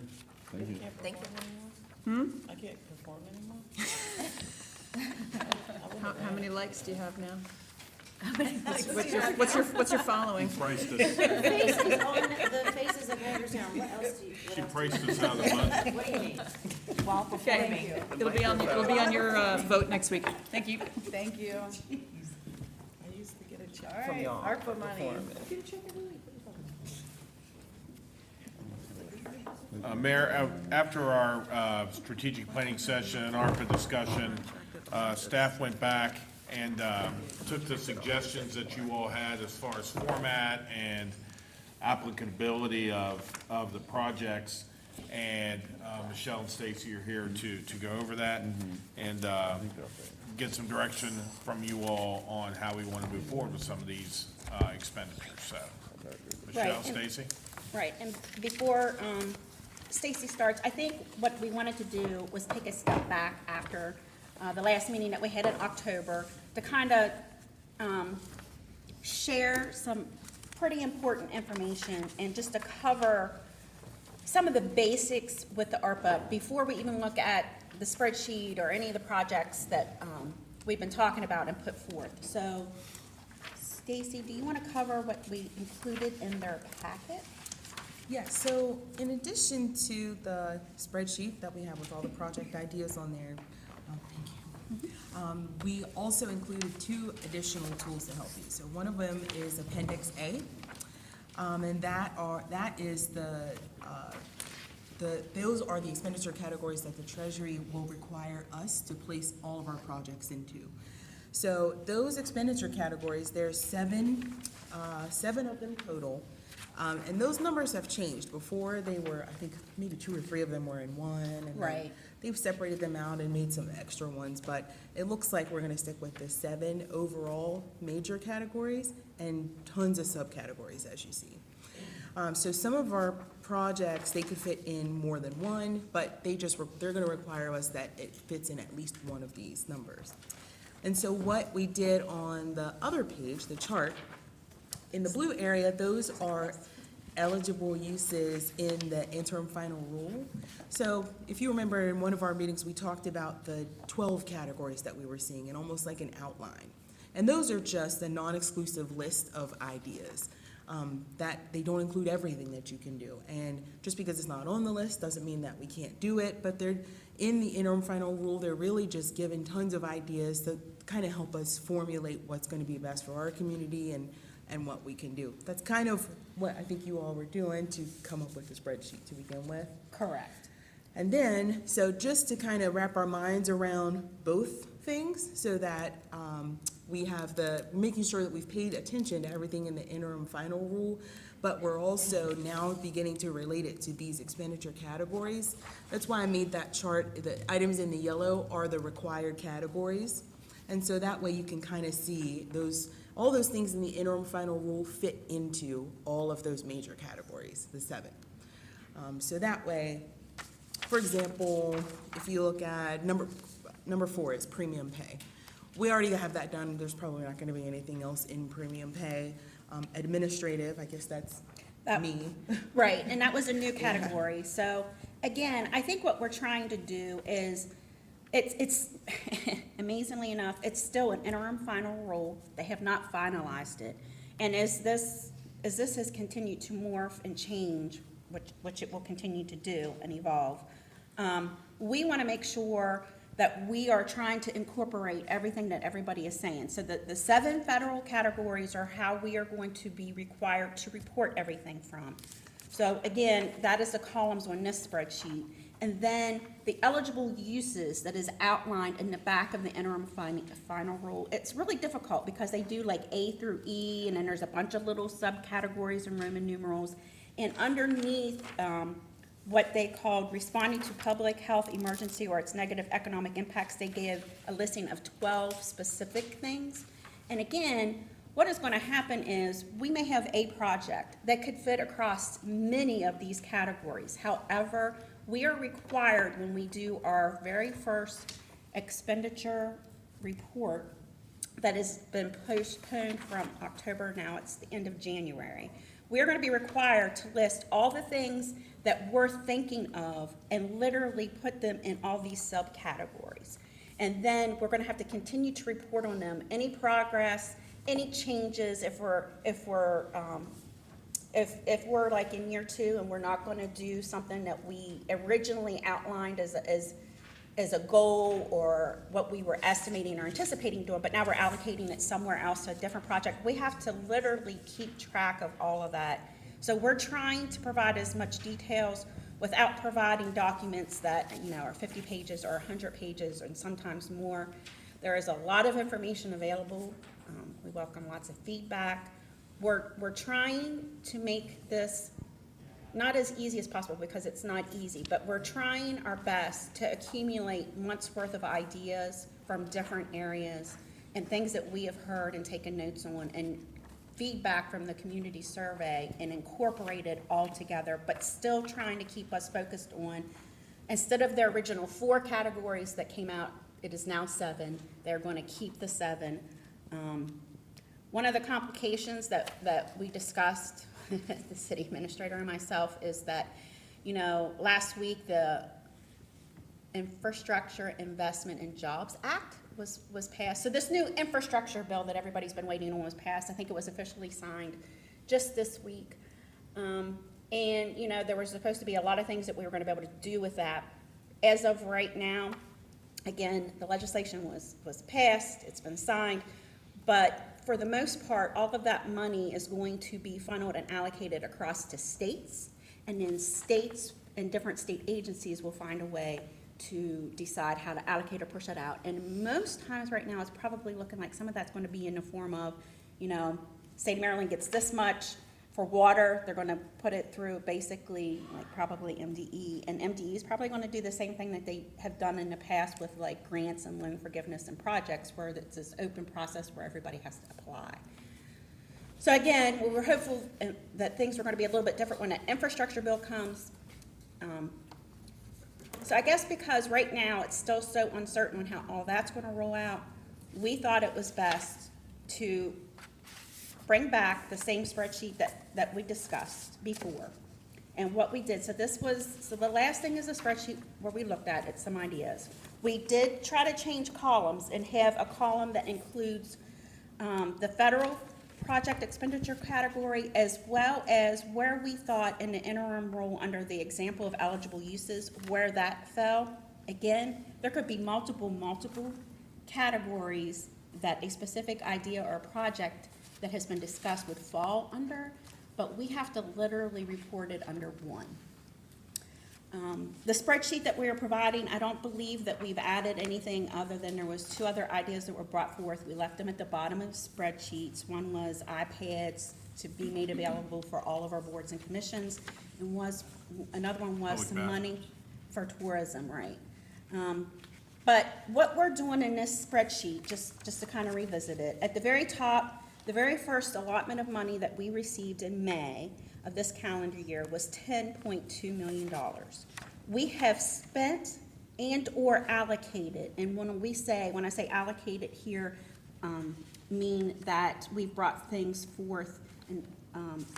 thank you. Thank you. I can't perform anymore? How many likes do you have now? What's your following? Priced us, Faces on the faces of Hagerstown, what else do you? she priced us out of the money. What do you mean? While performing. It'll be on your vote next week. Thank you. Thank you. I used to get a check All from right, y'all. ARPA for money. performing. Mayor, after our strategic planning session and ARPA discussion, staff went back and took the suggestions that you all had as far as format and applicability of the projects. And Michelle and Stacy are here to go over that and get some direction from you all on how we want to move forward with some of these expenditures. So, Michelle, Right. Stacy? Right, and before Stacy starts, I think what we wanted to do was take a step back after the last meeting that we had in October to kind of share some pretty important information and just to cover some of the basics with the ARPA before we even look at the spreadsheet or any of the projects that we've been talking about and put forth. So, Stacy, do you want to cover what we included in their packet? Yeah, so in addition to the spreadsheet that we have with all the project ideas on there, thank you. We also included 2 additional tools to help you. So one of them is Appendix A, and that is those are the expenditure categories that the Treasury will require us to place all of our projects into. So those expenditure categories, there's 7 of them total. And those numbers have changed. Before they were, I think, maybe 2 or 3 of them were in one. And then Right. they've separated them out and made some extra ones. But it looks like we're gonna stick with the 7 overall major categories and tons of subcategories, as you see. So some of our projects, they could fit in more than one, but they're gonna require us that it fits in at least one of these numbers. And so what we did on the other page, the chart, in the blue area, those are eligible uses in the interim final rule. So if you remember in one of our meetings, we talked about the 12 categories that we were seeing and almost like an outline. And those are just a non-exclusive list of ideas. That they don't include everything that you can do. And just because it's not on the list doesn't mean that we can't do it, but they're in the interim final rule, they're really just given tons of ideas to kind of help us formulate what's going to be best for our community and what we can do. That's kind of what I think you all were doing to come up with the spreadsheet to begin with. Correct. And then, so just to kind of wrap our minds around both things so that we have making sure that we've paid attention to everything in the interim final rule, but we're also now beginning to relate it to these expenditure categories. That's why I made that chart. The items in the yellow are the required categories. And so that way you can kind of see all those things in the interim final rule fit into all of those major categories, the 7. So that way, For example, if you look at number 4 is premium pay. We already have that done. There's probably not going to be anything else in premium pay. Administrative, I guess that's me. Right, and that was a new category. So again, I think what we're trying to do is, it's amazingly enough, it's still an interim final rule. They have not finalized it. And as this has continued to morph and change, which it will continue to do and evolve, we want to make sure that we are trying to incorporate everything that everybody is saying. So the 7 federal categories are how we are going to be required to report everything from. So again, that is the columns on this spreadsheet. And then the eligible uses that is outlined in the back of the interim final rule. It's really difficult because they do like A through E, and then there's a bunch of little subcategories in Roman numerals. And underneath what they called responding to public health emergency or its negative economic impacts, they give a listing of 12 specific things. And again, what is going to happen is we may have a project that could fit across many of these categories. However, we are required, when we do our very first expenditure report that has been postponed from October, now it's the end of January, we're going to be required to list all the things that we're thinking of and literally put them in all these subcategories. And then we're going to have to continue to report on them, any progress, any changes, if we're like in year 2 and we're not going to do something that we originally outlined as a goal or what we were estimating or anticipating doing, but now we're allocating it somewhere else to a different project. We have to literally keep track of all of that. So we're trying to provide as much details without providing documents that, are 50 pages or 100 pages and sometimes more. There is a lot of information available. We welcome lots of feedback. We're trying to make this not as easy as possible, because it's not easy, but we're trying our best to accumulate months worth of ideas from different areas and things that we have heard and taken notes on and feedback from the community survey and incorporate it all together, but still trying to keep us focused on, instead of the original 4 categories that came out, it is now 7. They're going to keep the 7. One of the complications that we discussed, the city administrator and myself, is that, last week the Infrastructure Investment and Jobs Act was passed. So this new infrastructure bill that everybody's been waiting on was passed. I think it was officially signed just this week. And, there was supposed to be a lot of things that we were going to be able to do with that. As of right now, again, the legislation was passed, it's been signed, but for the most part, all of that money is going to be funneled and allocated across to states, and then states and different state agencies will find a way to decide how to allocate or push that out. And most times right now, it's probably looking like some of that's going to be in the form of, state of Maryland gets this much for water. They're going to put it through basically like probably MDE, and MDE is probably going to do the same thing that they have done in the past with like grants and loan forgiveness and projects, where it's this open process where everybody has to apply. So again, we were hopeful that things were going to be a little bit different when that infrastructure bill comes. So I guess because right now it's still so uncertain on how all that's going to roll out, we thought it was best to bring back the same spreadsheet that we discussed before. And what we did, so the last thing is a spreadsheet where we looked at some ideas. We did try to change columns and have a column that includes the federal project expenditure category, as well as where we thought in the interim rule under the example of eligible uses, where that fell. Again, there could be multiple categories that a specific idea or project that has been discussed would fall under, but we have to literally report it under one. The spreadsheet that we are providing, I don't believe that we've added anything other than there was 2 other ideas that were brought forth. We left them at the bottom of spreadsheets. One was iPads to be made available for all of our boards and commissions, and another one was some money for tourism, right? But what we're doing in this spreadsheet, just to kind of revisit it, at the very top, the very first allotment of money that we received in May of this calendar year was $10.2 million. we have spent and/or allocated, and when I say allocated here, mean that we've brought things forth and,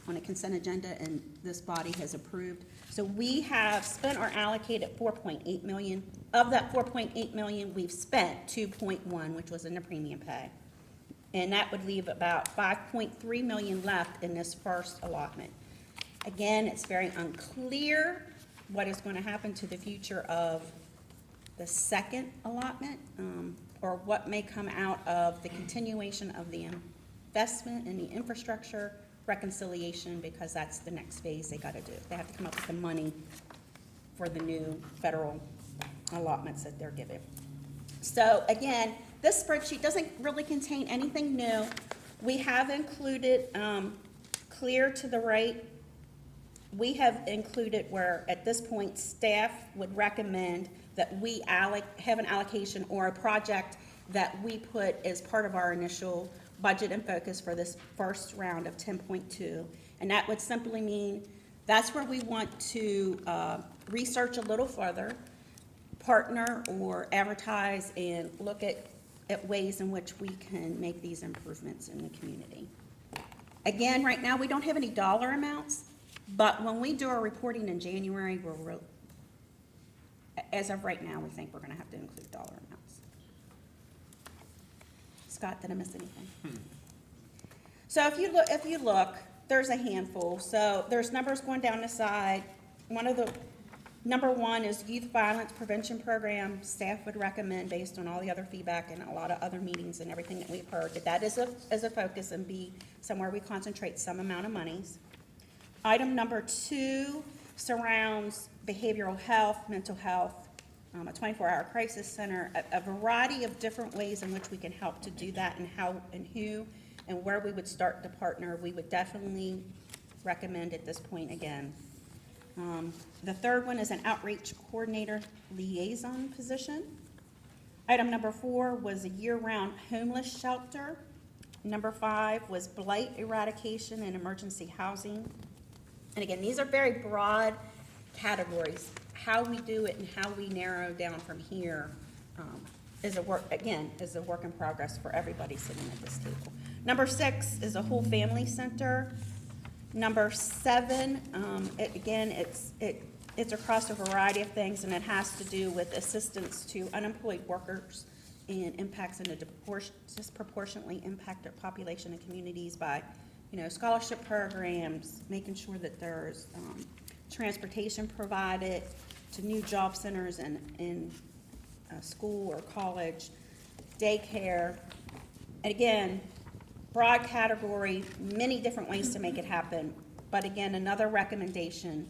on a consent agenda and this body has approved. So we have spent or allocated 4.8 million. Of that 4.8 million, we've spent 2.1, which was in the premium pay. And that would leave about 5.3 million left in this first allotment. Again, it's very unclear what is going to happen to the future of the second allotment, or what may come out of the continuation of the investment in the infrastructure reconciliation, because that's the next phase they gotta do. They have to come up with the money for the new federal allotments that they're giving. So again, this spreadsheet doesn't really contain anything new. We have included, clear to the right, we have included where, at this point, staff would recommend that we have an allocation or a project that we put as part of our initial budget and focus for this first round of 10.2. And that would simply mean that's where we want to research a little further, partner or advertise, and look at ways in which we can make these improvements in the community. Again, right now, we don't have any dollar amounts, but when we do our reporting in January, as of right now, we think we're gonna have to include dollar amounts. Scott, did I miss anything? So if you look, there's a handful. So there's numbers going down the side. Number one is youth violence prevention program. Staff would recommend, based on all the other feedback and a lot of other meetings and everything that we've heard, that is a focus and be somewhere we concentrate some amount of monies. Item number two surrounds behavioral health, mental health, a 24-hour crisis center, a variety of different ways in which we can help to do that, and how and who and where we would start to partner. We would definitely recommend at this point again. The third one is an outreach coordinator liaison position. Item number 4 was a year-round homeless shelter. Number 5 was blight eradication and emergency housing. And again, these are very broad categories. How we do it and how we narrow down from here is a work in progress for everybody sitting at this table. Number 6 is a whole family center. Number 7, it's across a variety of things, and it has to do with assistance to unemployed workers and impacts in a disproportionately impacted population and communities by, scholarship programs, making sure that there's transportation provided to new job centers in school or college, daycare. And again, broad category, many different ways to make it happen. But again, another recommendation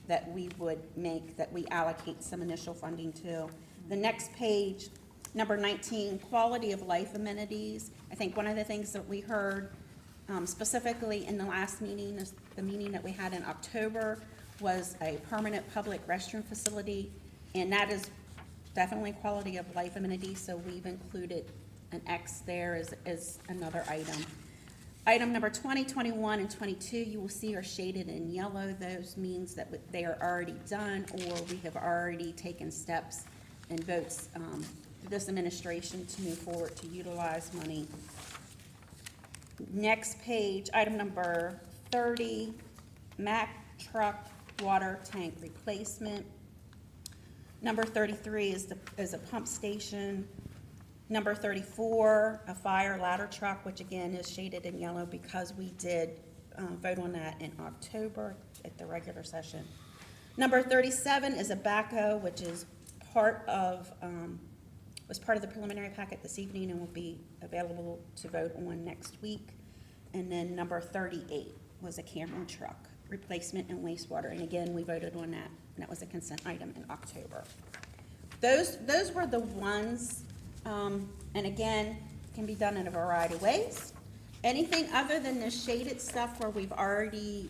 that we would make, that we allocate some initial funding to. The next page, number 19, quality of life amenities. I think one of the things that we heard specifically in the last meeting, the meeting that we had in October, was a permanent public restroom facility, and that is definitely quality of life amenities, so we've included an X there as another item. Item number 20, 21, and 22, you will see are shaded in yellow. Those means that they are already done, or we have already taken steps and votes for this administration to move forward to utilize money. Next page, item number 30, Mack truck water tank replacement. Number 33 is a pump station. Number 34, a fire ladder truck, which again is shaded in yellow because we did vote on that in October at the regular session. Number 37 is a backhoe, which is was part of the preliminary packet this evening and will be available to vote on next week. And then number 38 was a Cameron truck replacement and wastewater, and again, we voted on that, and that was a consent item in October. Those were the ones, and again, can be done in a variety of ways. Anything other than the shaded stuff where we've already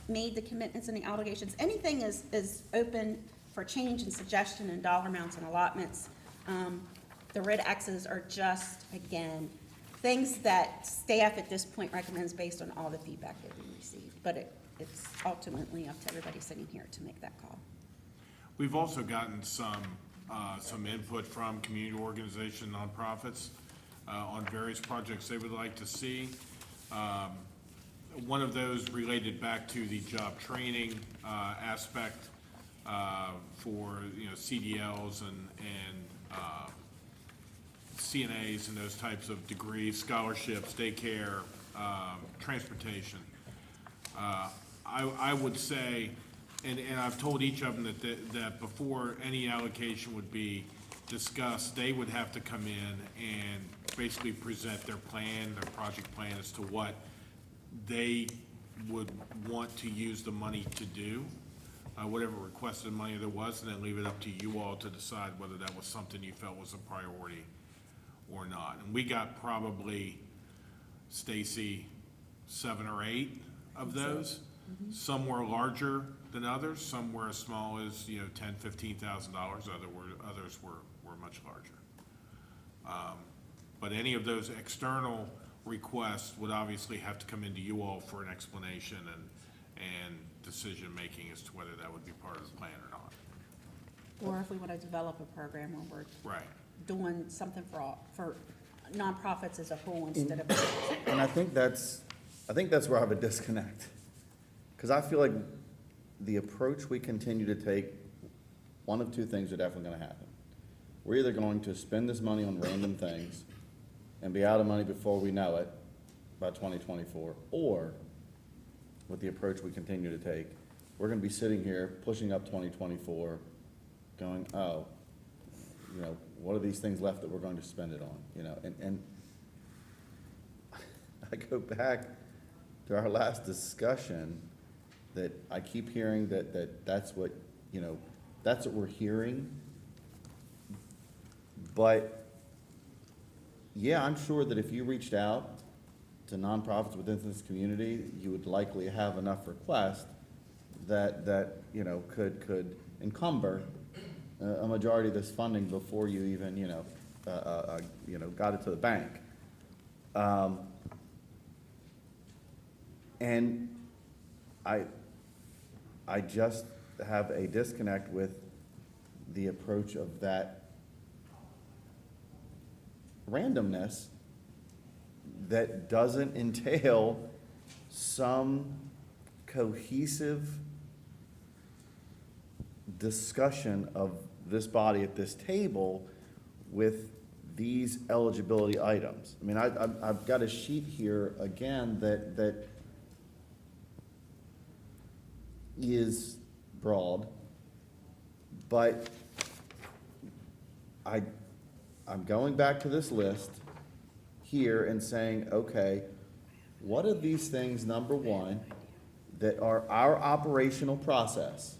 made the commitments and the obligations, anything is open for change and suggestion and dollar amounts and allotments. The red X's are just, again, things that staff at this point recommends based on all the feedback that we received, but it's ultimately up to everybody sitting here to make that call. We've also gotten some input from community organizations, nonprofits, on various projects they would like to see. One of those related back to the job training aspect for, CDLs and CNAs and those types of degrees, scholarships, daycare, transportation. I would say, and I've told each of them that before any allocation would be discussed, they would have to come in and basically present their plan, their project plan as to what they would want to use the money to do, whatever requested money there was, and then leave it up to you all to decide whether that was something you felt was a priority or not. And we got probably, Stacy, 7 or 8 of those. Some were larger than others, some were as small as, $10,000, $15,000, others were much larger. But any of those external requests would obviously have to come into you all for an explanation and decision-making as to whether that would be part of the plan or not. Or if we want to develop a program where we're Right. doing something for nonprofits as a whole instead of. And I think that's where I have a disconnect. Because I feel like the approach we continue to take, one of two things are definitely gonna happen. We're either going to spend this money on random things and be out of money before we know it by 2024, or with the approach we continue to take, we're gonna be sitting here pushing up 2024 going, oh, what are these things left that we're going to spend it on, and I go back to our last discussion that I keep hearing that's what we're hearing. But yeah, I'm sure that if you reached out to nonprofits within this community, you would likely have enough requests that could encumber a majority of this funding before you even got it to the bank. And I just have a disconnect with the approach of that randomness that doesn't entail some cohesive discussion of this body at this table with these eligibility items. I mean, I've got a sheet here again that is broad, but I'm going back to this list here and saying, okay, what are these things, number one, that are our operational process,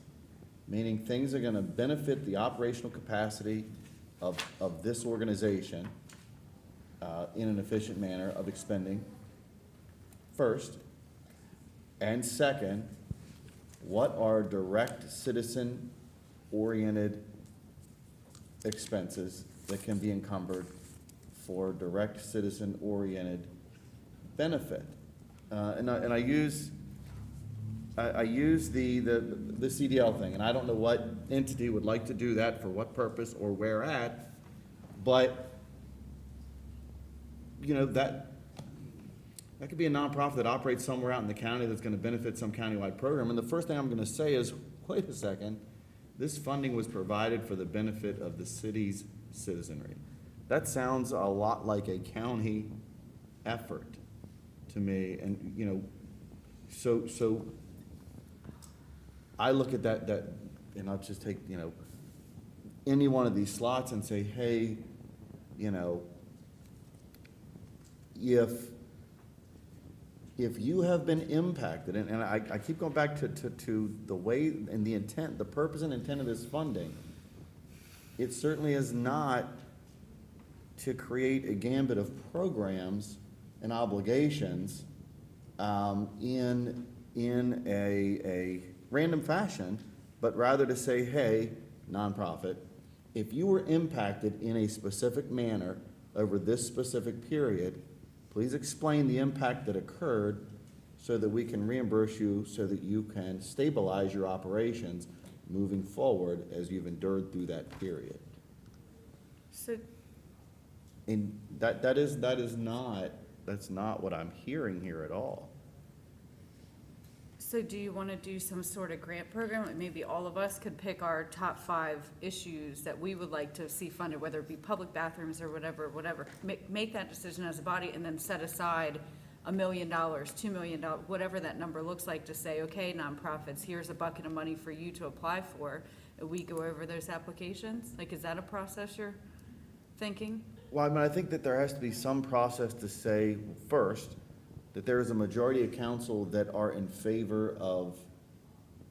meaning things are gonna benefit the operational capacity of this organization in an efficient manner of expending, first, and second, what are direct citizen-oriented expenses that can be encumbered for direct citizen-oriented benefit? And I use the CDL thing, and I don't know what entity would like to do that for what purpose or where at, but that could be a nonprofit that operates somewhere out in the county that's gonna benefit some countywide program. And the first thing I'm gonna say is, wait a second, this funding was provided for the benefit of the city's citizenry. That sounds a lot like a county effort to me, and, so I look at that, and I'll just take, any one of these slots and say, hey, if you have been impacted, and I keep going back to the way and the intent, the purpose and intent of this funding, it certainly is not to create a gambit of programs and obligations in a random fashion, but rather to say, hey, nonprofit, if you were impacted in a specific manner over this specific period, please explain the impact that occurred so that we can reimburse you so that you can stabilize your operations moving forward as you've endured through that period. So, And that's not what I'm hearing here at all. so do you want to do some sort of grant program? Like maybe all of us could pick our top 5 issues that we would like to see funded, whether it be public bathrooms or whatever. Make that decision as a body and then set aside $1 million, $2 million, whatever that number looks like, to say, okay, nonprofits, here's a bucket of money for you to apply for. And we go over those applications. Like, is that a process you're thinking? Well, I mean, I think that there has to be some process to say, first, that there is a majority of council that are in favor of,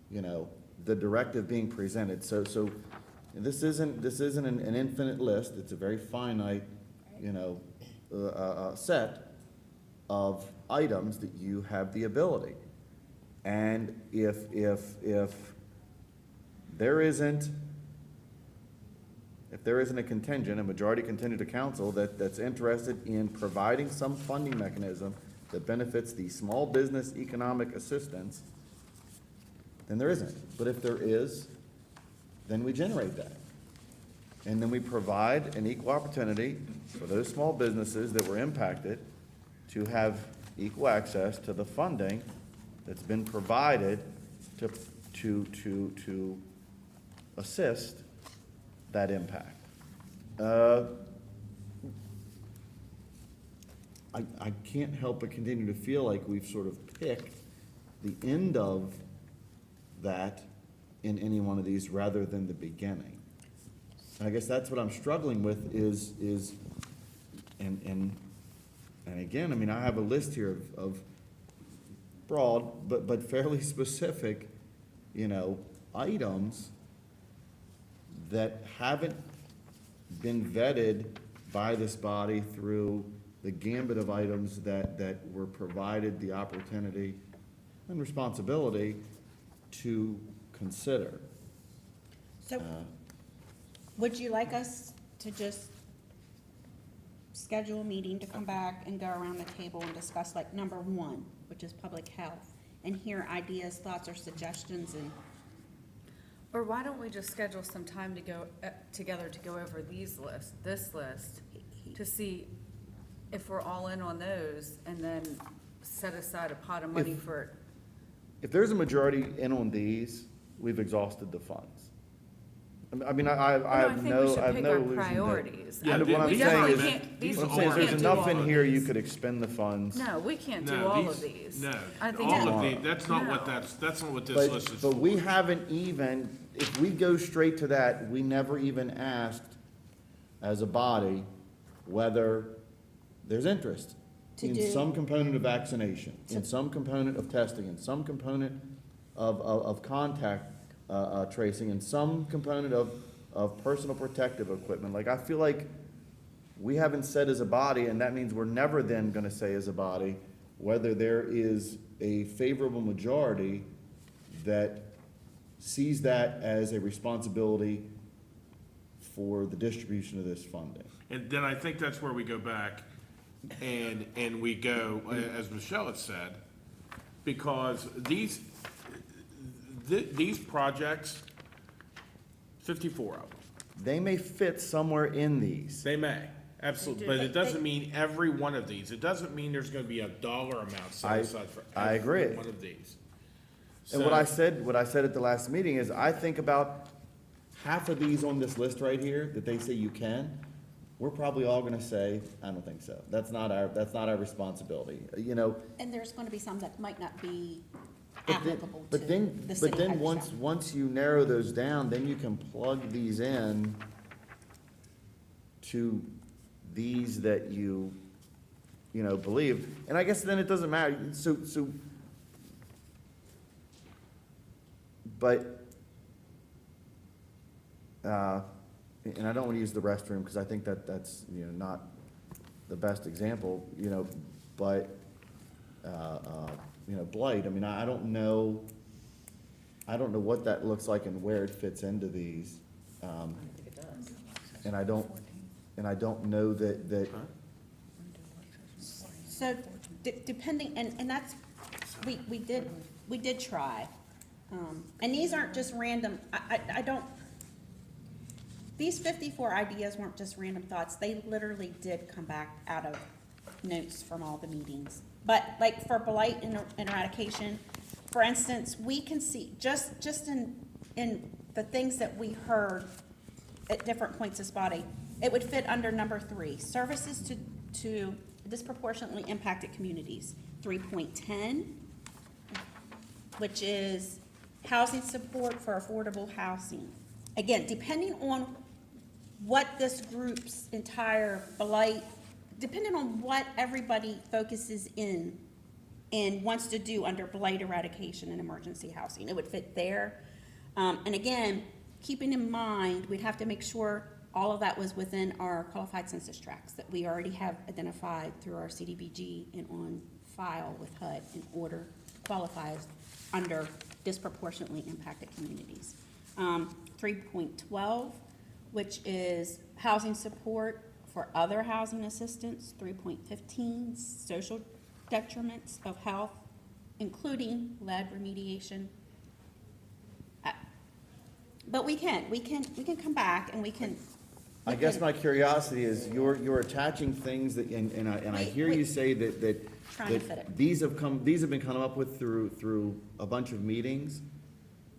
the directive being presented. So this isn't an infinite list. It's a very finite, set of items that you have the ability. And if there isn't a contingent, a majority contingent of council that's interested in providing some funding mechanism that benefits the small business economic assistance, then there isn't. But if there is, then we generate that. And then we provide an equal opportunity for those small businesses that were impacted to have equal access to the funding that's been provided to assist that impact. I can't help but continue to feel like we've sort of picked the end of that in any one of these rather than the beginning. I guess that's what I'm struggling with is and again, I mean, I have a list here of broad but fairly specific, items that haven't been vetted by this body through the gambit of items that were provided the opportunity and responsibility to consider. So, would you like us to just schedule a meeting to come back and go around the table and discuss like number 1, which is public health, and hear ideas, thoughts, or suggestions? And Or why don't we just schedule some time to go together to go over this list, to see if we're all in on those, and then set aside a pot of money for it? If there's a majority in on these, we've exhausted the funds. I mean, I have no illusion that. I think we should pick our priorities. Yeah, What I'm these saying aren't is, meant- these what I'm aren't saying is there's meant enough to in all here of you these. could expend the funds. No, we can't do No, all of these. No, I think all that- of these, that's not what No. that's not what this But, list is but for. we haven't even, if we go straight to that, we never even asked as a body whether there's interest To in do- some component of vaccination, in some component of testing, in some component of contact tracing, in some component of personal protective equipment. Like, I feel like we haven't said as a body, and that means we're never then gonna say as a body whether there is a favorable majority that sees that as a responsibility for the distribution of this funding. And then I think that's where we go back and we go, as Michelle had said, because these projects, 54 of them, They may fit somewhere in these. they may, absolutely, but it doesn't mean every one of these. It doesn't mean there's gonna be a dollar amount set I- aside for I agree. every one of these. And what I said at the last meeting is, I think about half of these on this list right here that they say you can, we're probably all gonna say, I don't think so. That's not our responsibility, and there's going to be some that might not be But then, applicable to but then, the city. but then of once, Hagerstown. once you narrow those down, then you can plug these in to these that you believe. And I guess then it doesn't matter, but, and I don't want to use the restroom, because I think that's, not the best example, but, blight, I mean, I don't know what that looks like and where it fits into these. And I don't know that, So, depending, and that's, we did try And these aren't just random, I don't, these 54 ideas weren't just random thoughts. They literally did come back out of notes from all the meetings. But like for blight and eradication, for instance, we can see, just in the things that we heard at different points of spotting, it would fit under number 3, services to disproportionately impacted communities. 3.10, which is housing support for affordable housing. Again, depending on what this group's entire blight, depending on what everybody focuses in and wants to do under blight eradication and emergency housing, it would fit there. And again, keeping in mind, we'd have to make sure all of that was within our qualified census tracts that we already have identified through our CDBG and on file with HUD in order to qualify as under disproportionately impacted communities. 3.12, which is housing support for other housing assistance. 3.15, social detriments of health, including lead remediation. But we can come back and we can. I guess my curiosity is, you're attaching things that, and I hear you say that Trying to fit it. these have been come up with through a bunch of meetings,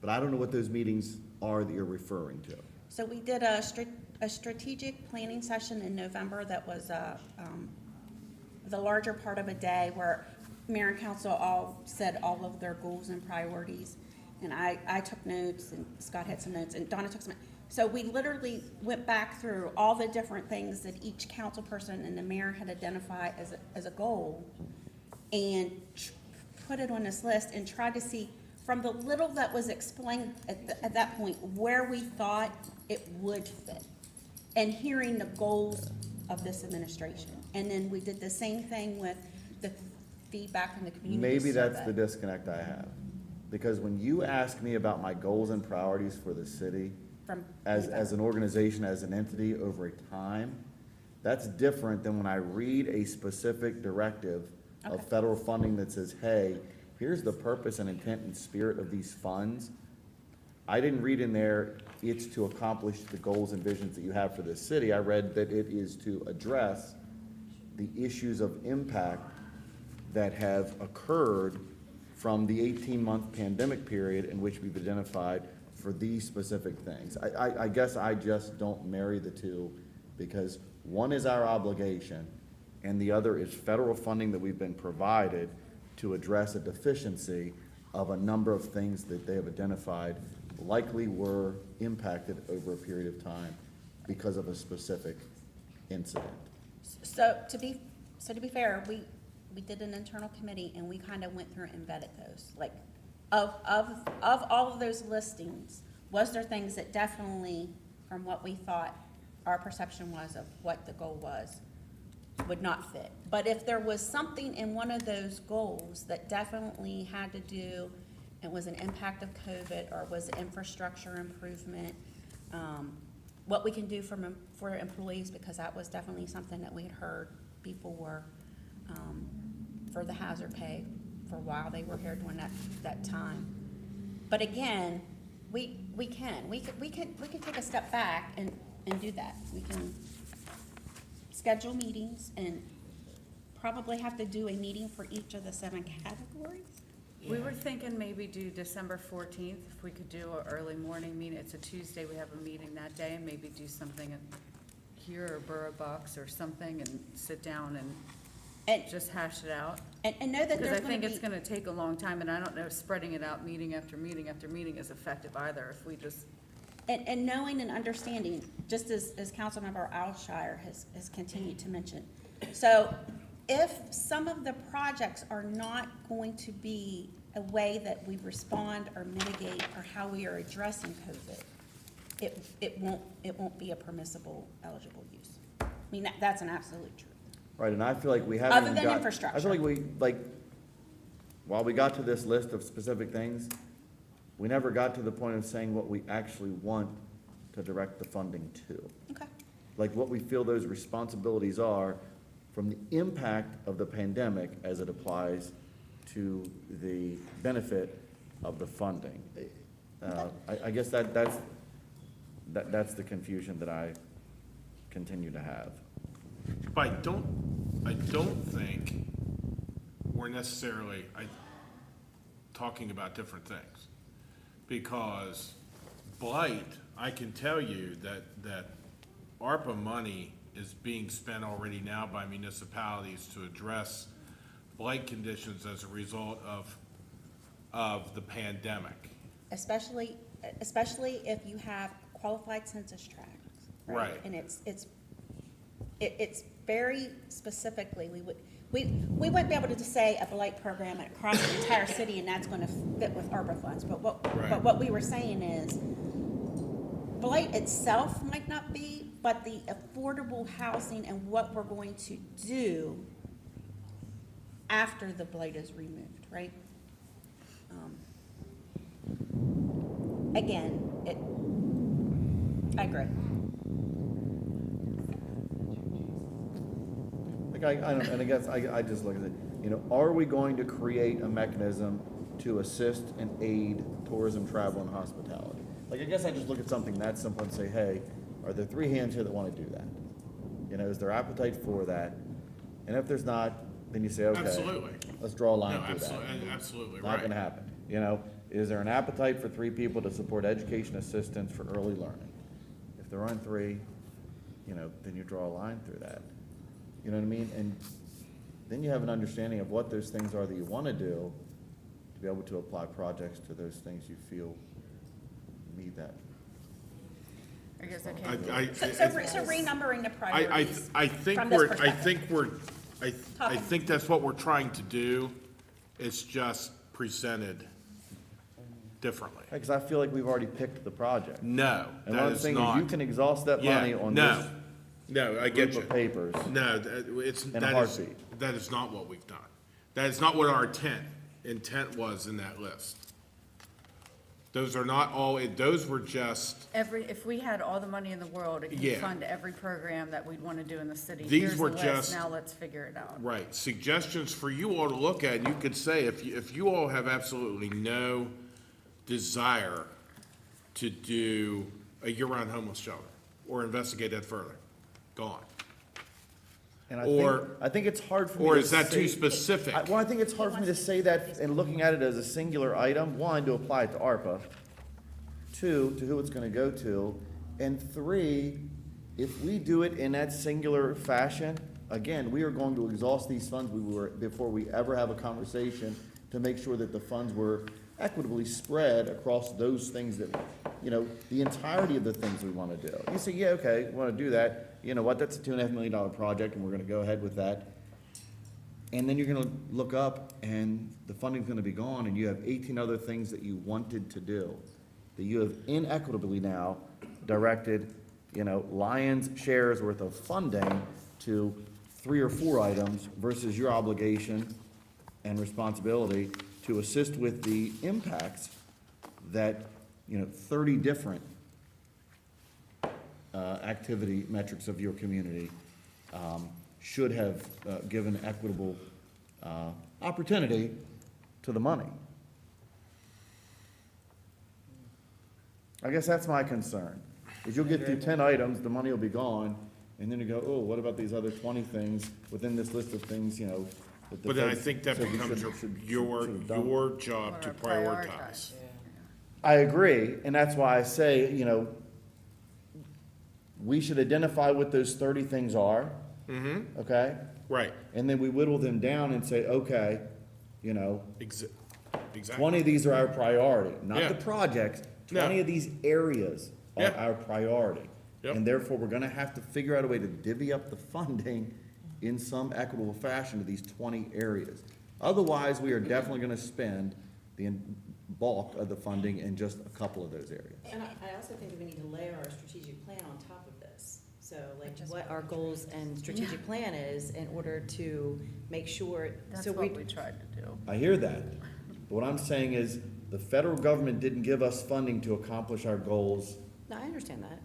but I don't know what those meetings are that you're referring to. So we did a strategic planning session in November that was the larger part of a day where mayor and council all said all of their goals and priorities. And I took notes, and Scott had some notes, and Donna took some. So we literally went back through all the different things that each council person and the mayor had identified as a goal, and put it on this list and tried to see from the little that was explained at that point where we thought it would fit, and hearing the goals of this administration. And then we did the same thing with the feedback from the community Maybe that's survey. the disconnect I have. Because when you ask me about my goals and priorities for the city, From as an organization, as an entity over a time, that's different than when I read a specific directive of Okay. federal funding that says, hey, here's the purpose and intent and spirit of these funds. I didn't read in there, it's to accomplish the goals and visions that you have for this city. I read that it is to address the issues of impact that have occurred from the 18-month pandemic period in which we've identified for these specific things. I guess I just don't marry the two, because one is our obligation and the other is federal funding that we've been provided to address a deficiency of a number of things that they have identified likely were impacted over a period of time because of a specific incident. So to be fair, we did an internal committee and we kind of went through and vetted those. Like, of all of those listings, was there things that definitely, from what we thought our perception was of what the goal was, would not fit? But if there was something in one of those goals that definitely had to do, it was an impact of COVID or was infrastructure improvement, what we can do for employees, because that was definitely something that we had heard people were, for the hazard pay for a while they were here during that time. But again, we can take a step back and do that. We can schedule meetings and probably have to do a meeting for each of the 7 categories. We were thinking maybe do December 14th, if we could do an early morning meeting. It's a Tuesday, we have a meeting that day, and maybe do something here or Borough Box or something and sit down and just hash it out. And know that Because there's I think gonna it's be, gonna take a long time, and I don't know if spreading it out meeting after meeting after meeting is effective either, if we just, and knowing and understanding, just as Councilmember Alshire has continued to mention. So if some of the projects are not going to be a way that we respond or mitigate or how we are addressing COVID, it won't be a permissible eligible use. I mean, that's an absolute truth. Right, and I feel like we haven't Other even than got- infrastructure. I feel like while we got to this list of specific things, we never got to the point of saying what we actually want to direct the funding to. Okay. Like what we feel those responsibilities are from the impact of the pandemic as it applies to the benefit of the funding. I guess that's the confusion that I continue to have. But I don't think we're necessarily, talking about different things. Because blight, I can tell you that ARPA money is being spent already now by municipalities to address blight conditions as a result of the pandemic. Especially if you have qualified census tracts. Right. And it's very specifically, we wouldn't be able to just say a blight program across the entire city and that's gonna fit with ARPA funds. But what we were saying is, blight itself might not be, but the affordable housing and what we're going to do after the blight is removed, right? Again, I agree. Like, and I guess I just look at it, are we going to create a mechanism to assist and aid tourism, travel, and hospitality? Like, I guess I just look at something that simple and say, hey, are there 3 hands here that want to do that? Is there appetite for that? And if there's not, then you say, okay. Absolutely. Let's draw a line No, through that. absolutely Not right. gonna happen. Is there an appetite for 3 people to support education assistance for early learning? If there aren't 3, then you draw a line through that. You know what I mean? And then you have an understanding of what those things are that you wanna do to be able to apply projects to those things you feel need that. I guess I can't. So renumbering the priorities. I think from this we're, perspective. I think that's what we're trying to do. It's just presented differently. Because I feel like we've already picked the project. No, And what that I'm is saying is you not. can exhaust that Yeah, money on no, this no, I get group you. of papers. No, In a heartbeat. that is not what we've done. That is not what our intent was in that list. Those are not all, those were just, If we had all the money in the world, it Yeah. could fund every program that we'd want to do in the city. These Here's the were list, just- now let's figure it out. right, suggestions for you all to look at. You could say, if you all have absolutely no desire to do a year-round homeless shelter or investigate that further, gone. And Or- I think it's hard for me to Or is that say- too specific? Well, I think it's hard for me to say that and looking at it as a singular item, 1, to apply it to ARPA, 2, to who it's gonna go to, and 3, if we do it in that singular fashion, again, we are going to exhaust these funds before we ever have a conversation to make sure that the funds were equitably spread across those things that, the entirety of the things we wanna do. You say, yeah, okay, we wanna do that, you know what, that's a $2.5 million project, and we're gonna go ahead with that. And then you're gonna look up, and the funding's gonna be gone, and you have 18 other things that you wanted to do, that you have inequitably now directed, Lions shares worth of funding to 3 or 4 items versus your obligation and responsibility to assist with the impacts that, 30 different activity metrics of your community should have given equitable opportunity to the money. I guess that's my concern, is you'll get through 10 items, the money will be gone, and then you go, oh, what about these other 20 things within this list of things, that the But then I feds think that said we becomes should've your done. job to Or prioritize. I agree, and that's why I say, we should identify what those 30 things are, Mm-hmm, okay? right, And then we whittle them down and say, okay, exactly. 20 of these are our priority, not Yeah. the projects. No. 20 of these areas are Yeah. our priority. Yep. And therefore, we're gonna have to figure out a way to divvy up the funding in some equitable fashion to these 20 areas. Otherwise, we are definitely gonna spend the bulk of the funding in just a couple of those areas. And I also think that we need to layer our strategic plan on top of this. So like what our goals and strategic plan is in order to make sure, That's so what we tried to do. I hear that. But what I'm saying is, the federal government didn't give us funding to accomplish our goals no, I understand that.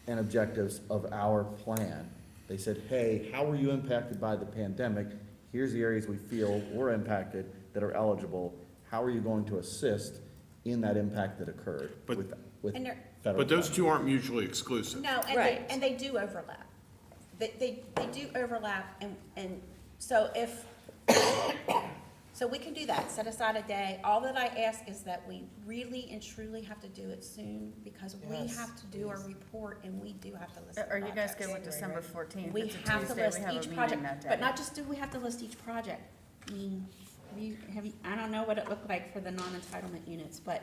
and objectives of our plan. They said, hey, how were you impacted by the pandemic? Here's the areas we feel were impacted that are eligible. how are you going to assist in that impact that occurred But- with And they're- federal But those funds? two aren't mutually exclusive. No, Right. and they do overlap. They do overlap, and so if, so we can do that, set aside a day. All that I ask is that we really and truly have to do it soon, because we Yes, have to do our report, and we do have to list the Are you guys projects. good with December 14th? We It's a have to Tuesday, list we have a each meeting project, that but day. not just do we have to list each project. I mean, I don't know what it looked like for the non-entitlement units, but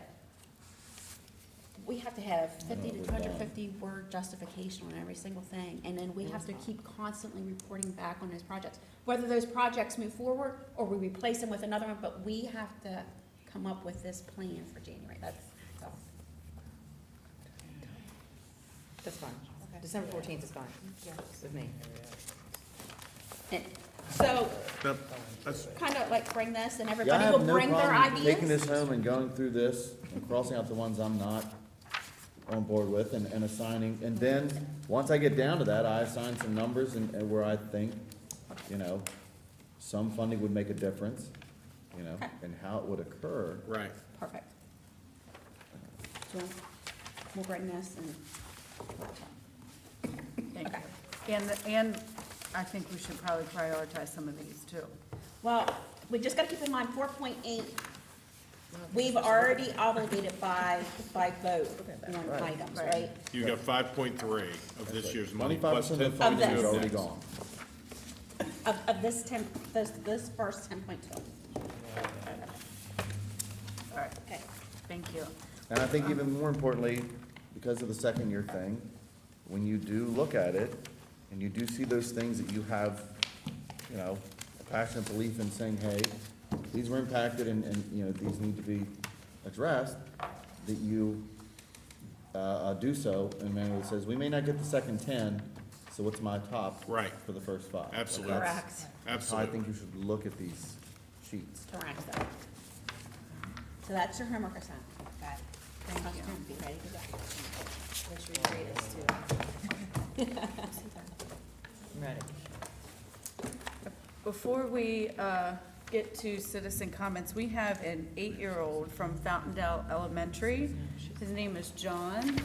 we have to have 50 to 250 word justification on every single thing, and then we have to keep constantly reporting back on those projects. Whether those projects move forward, or we replace them with another one, but we have to come up with this plan for January, that's all. That's fine. December 14th is fine with me. And so, That's, kind of like bring this, and Yeah, I everybody have will no bring their problem taking ideas. this home and going through this and crossing out the ones I'm not on board with and assigning. And then, once I get down to that, I assign some numbers and where I think, you know, some funding would make a difference, you know, Okay. and how it would occur. right. Perfect. So, we'll bring this and. Thank Okay. you. And I think we should probably prioritize some of these too. Well, we just gotta keep in mind, 4.8, we've already obligated by vote on Right. items, right? You got 5.3 of this year's money, 25% plus of the 10. funding this. is already next. gone. Of this this first 10.2. All right, Okay. thank you. And I think even more importantly, because of the second year thing, when you do look at it, and you do see those things that you have, you know, a passionate belief in saying, hey, these were impacted and, you know, these need to be addressed, that you, do so in a manner that says, we may not get the second 10, so what's my top? Right. For the first 5. Absolutely. Correct. That's how I Absolutely. think you should look at these sheets. Correct. So that's your homework assignment. Got it. Thank you. Be ready to go. Make sure you read this too. I'm ready. Before we get to citizen comments, we have an 8-year-old from Fountaindale Elementary. His name is John,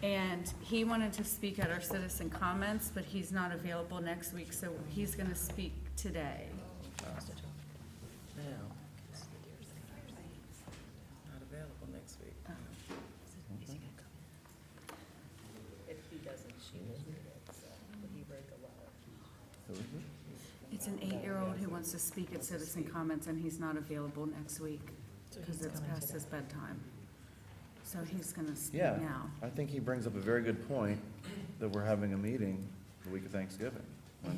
and he wanted to speak at our citizen comments, but he's not available next week, so he's gonna speak today. Not available next week. If he doesn't, she will read it, so will he break a law? So is it? It's an 8-year-old who wants to speak at citizen comments, and he's not available next week because it's past his bedtime. So he's gonna speak Yeah, now. I think he brings up a very good point, that we're having a meeting the week of Thanksgiving. I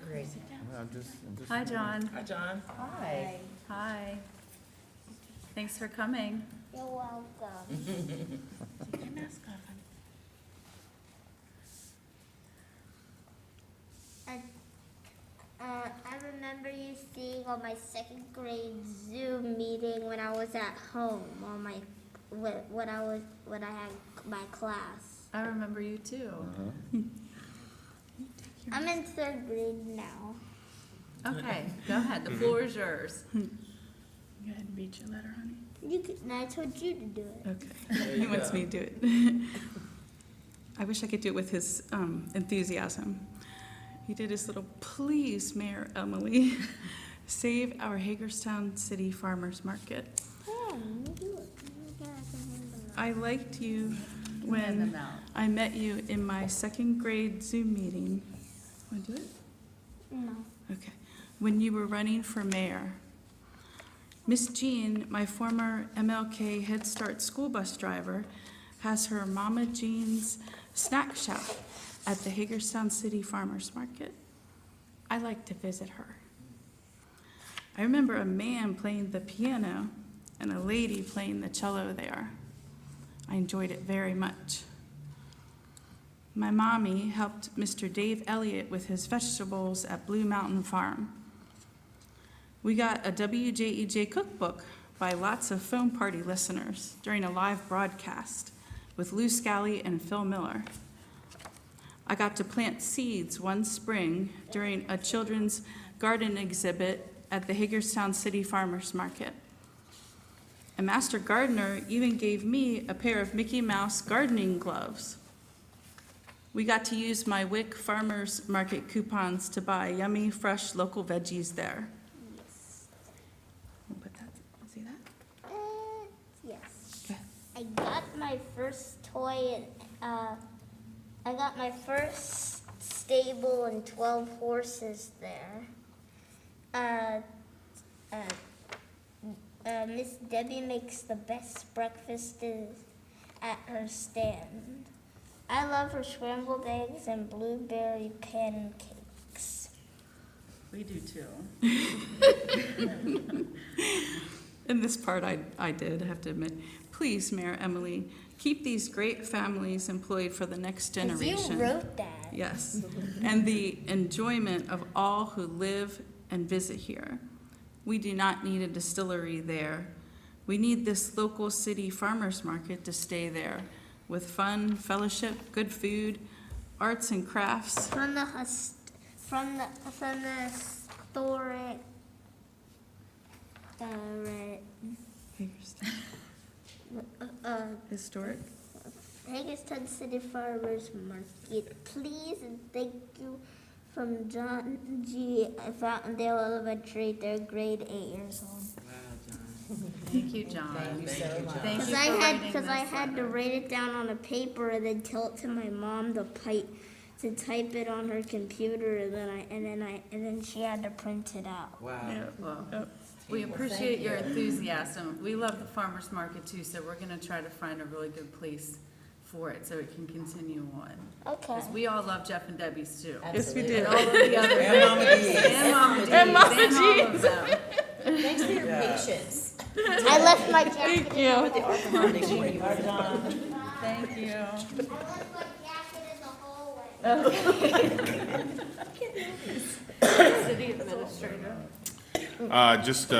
agree. I'm just. Hi, John. Hi, John. Hi. Hi. Thanks for coming. You're welcome. I remember you seeing on my second grade Zoom meeting when I was at home on my when I had my class. I remember you too. Uh-huh. I'm in third grade now. Okay, go ahead. The floor is yours. Go ahead and read your letter, honey. You could, and I told you to do it. Okay. He wants me to do it. I wish I could do it with his enthusiasm. He did his little, please, Mayor Emily, save our Hagerstown City Farmers Market. Oh, you do it. You gotta hand them out. I liked you Hand when them out. I met you in my second grade Zoom meeting. Want to do it? No. Okay. When you were running for mayor. Miss Jean, my former MLK Head Start school bus driver, has her Mama Jean's snack shop at the Hagerstown City Farmers Market. I like to visit her. I remember a man playing the piano and a lady playing the cello there. I enjoyed it very much. My mommy helped Mr. Dave Elliott with his vegetables at Blue Mountain Farm. We got a WJEJ cookbook by lots of phone party listeners during a live broadcast with Lou Scally and Phil Miller. I got to plant seeds one spring during a children's garden exhibit at the Hagerstown City Farmers Market. A master gardener even gave me a pair of Mickey Mouse gardening gloves. We got to use my WIC Farmers Market coupons to buy yummy, fresh, local veggies there. Yes. Put that, see that? Yes. Okay. I got my first toy, I got my first stable and 12 horses there. Miss Debbie makes the best breakfast at her stand. I love her scrambled eggs and blueberry pancakes. We do too. In this part, I did have to admit, please, Mayor Emily, keep these great families employed for the next 'Cause generation. you wrote that. Yes, and the enjoyment of all who live and visit here. We do not need a distillery there. We need this local city farmers market to stay there with fun, fellowship, good food, arts and crafts. From the historic Historic. Hagerstown City Farmers Market. Please and thank you from John G. Fountaindale Elementary. They're grade 8 years old. Thank you, John. Thank you so much. Thank you Because for I writing had this to write it down on a paper and then tell it to my mom to type it on her computer, and then she had to print it out. Yeah, well, we appreciate your enthusiasm. We love the farmer's market too, so we're gonna try to find a really good place for it so it can continue on. Okay. Because we all love Jeff and Debbie's too. Yes, we And do. all of the other. And Mama D's. And Mama D's. And all of them. Thanks for your patience. I left my jacket. Thank you. With the ARPA funding, we are done. Thank you. I left my jacket in the hallway. City administrator. Just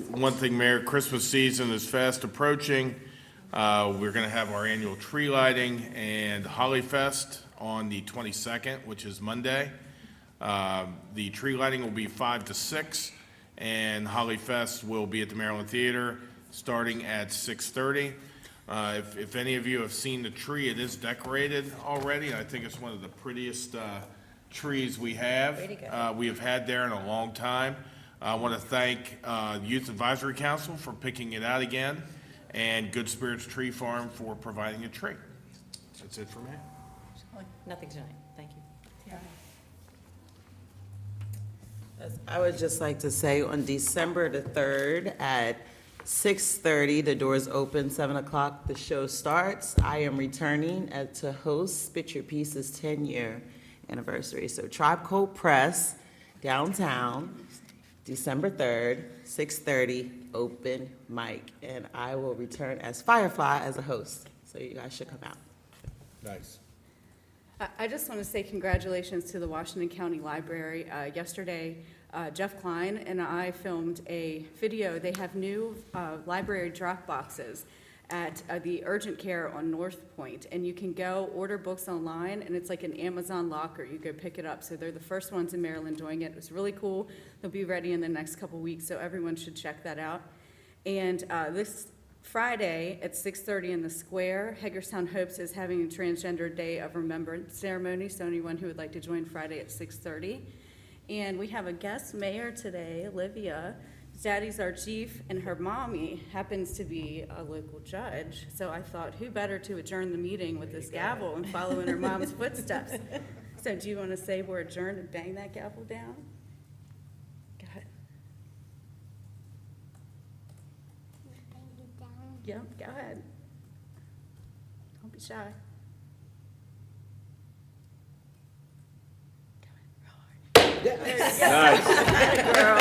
one thing, Mayor, Christmas season is fast approaching. We're going to have our annual tree lighting and Holly Fest on the 22nd, which is Monday. The tree lighting will be 5 to 6, and Holly Fest will be at the Maryland Theater starting at 6:30. If any of you have seen the tree, it is decorated already. I think it's one of the prettiest trees we have. We have had there in a long time. I want to thank the Youth Advisory Council for picking it out again, and Good Spirits Tree Farm for providing a tree. That's it for me. Nothing tonight, thank you. I would just like to say on December the 3rd at 6:30, the doors open, 7 o'clock, the show starts. I am returning to host Spit Your Pieces 10-year anniversary. So Tribe Called Press, downtown, December 3rd, 6:30, open mic. And I will return as Firefly as a host. So you guys should come out. Nice. I just want to say congratulations to the Washington County Library. Yesterday, Jeff Klein and I filmed a video. They have new library drop boxes at the urgent care on North Point, and you can go order books online, and it's like an Amazon locker. You go pick it up. So they're the first ones in Maryland doing it. It was really cool. They'll be ready in the next couple weeks, so everyone should check that out. And this Friday at 6:30 in the square, Hagerstown Hopes is having a Transgender Day of Remembrance ceremony, so anyone who would like to join Friday at 6:30. And we have a guest mayor today, Olivia. Daddy's our chief, and her mommy happens to be a local judge. So I thought, who better to adjourn the meeting with this gavel and follow in her mom's footsteps? So do you want to say we're adjourned and bang that gavel down? Go ahead. Yep, go ahead. Don't be shy. Nice. Girl.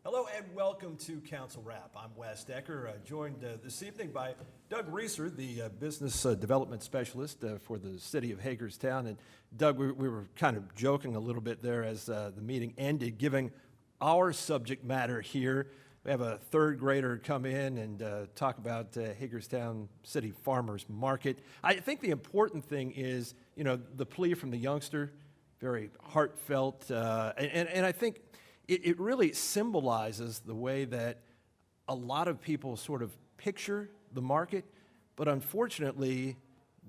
Hello and welcome to Council Wrap. I'm Wes Decker, joined this evening by Doug Reeser, the Business Development Specialist for the City of Hagerstown. And Doug, we were kind of joking a little bit there as the meeting ended, giving our subject matter here. We have a third grader come in and talk about Hagerstown City Farmers Market. I think the important thing is, you know, the plea from the youngster, very heartfelt, and I think it really symbolizes the way that a lot of people sort of picture the market, but unfortunately,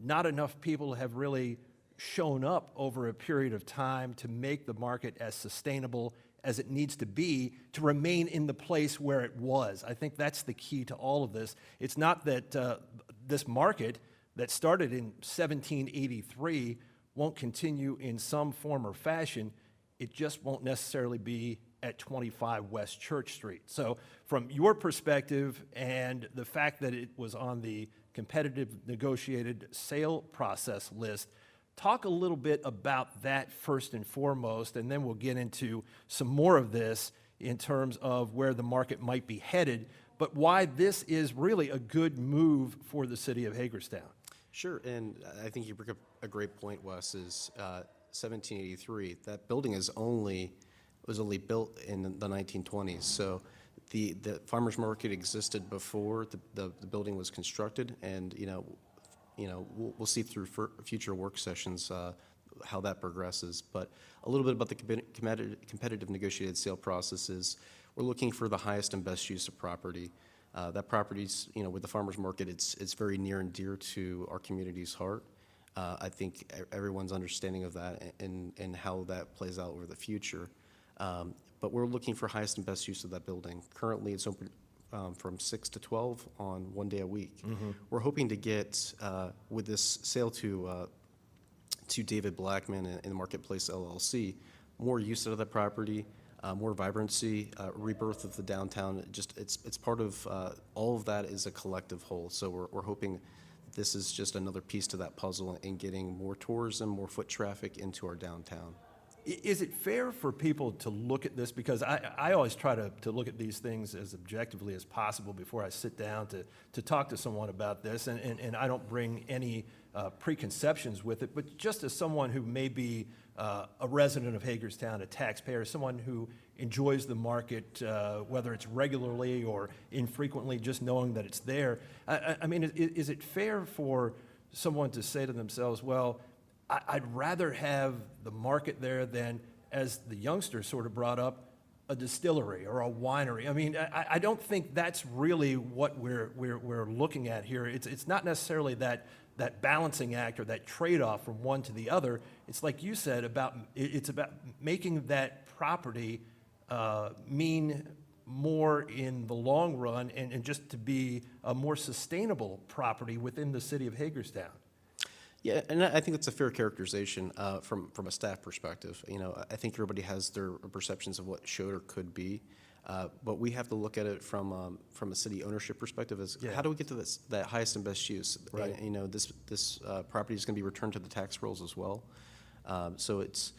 not enough people have really shown up over a period of time to make the market as sustainable as it needs to be to remain in the place where it was. I think that's the key to all of this. It's not that this market that started in 1783 won't continue in some form or fashion. It just won't necessarily be at 25 West Church Street. So from your perspective and the fact that it was on the competitive negotiated sale process list, talk a little bit about that first and foremost, and then we'll get into some more of this in terms of where the market might be headed, but why this is really a good move for the city of Hagerstown. Sure, and I think you bring up a great point, Wes, is 1783. That building was only built in the 1920s, so the farmers market existed before the building was constructed, and we'll see through future work sessions how that progresses. But a little bit about the competitive negotiated sale processes. We're looking for the highest and best use of property. That property's, with the farmers market, it's very near and dear to our community's heart. I think everyone's understanding of that and how that plays out over the future. But we're looking for highest and best use of that building. Currently, it's open from 6 to 12 on 1 day a week. Mm-hmm. We're hoping to get, with this sale to David Blackman and the Marketplace LLC, more use out of that property, more vibrancy, rebirth of the downtown. It's part of all of that is a collective whole. So we're hoping this is just another piece to that puzzle in getting more tourism, more foot traffic into our downtown. Is it fair for people to look at this? Because I always try to look at these things as objectively as possible before I sit down to talk to someone about this, and I don't bring any preconceptions with it, but just as someone who may be a resident of Hagerstown, a taxpayer, someone who enjoys the market, whether it's regularly or infrequently, just knowing that it's there. I mean, is it fair for someone to say to themselves, well, I'd rather have the market there than, as the youngster sort of brought up, a distillery or a winery? I mean, I don't think that's really what we're looking at here. It's not necessarily that balancing act or that trade-off from one to the other. It's like you said, it's about making that property mean more in the long run and just to be a more sustainable property within the city of Hagerstown. Yeah, and I think that's a fair characterization from a staff perspective. I think everybody has their perceptions of what should or could be, but we have to look at it from a city ownership perspective as how do we get to that highest and best use? Right. And, this property is going to be returned to the tax rolls as well. So it's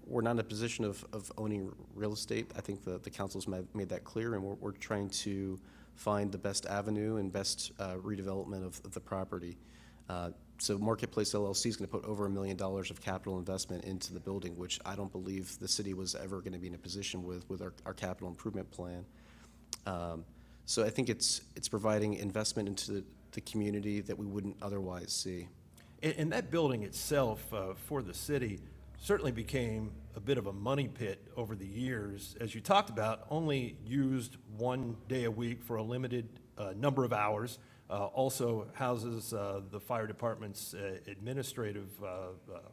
we're not in a position of owning real estate. I think the council's made that clear, and we're trying to find the best avenue and best redevelopment of the property. So Marketplace LLC is going to put over $1 million of capital investment into the building, which I don't believe the city was ever going to be in a position with our capital improvement plan. So I think it's providing investment into the community that we wouldn't otherwise see. And that building itself for the city certainly became a bit of a money pit over the years. As you talked about, only used 1 day a week for a limited number of hours. Also houses the fire department's administrative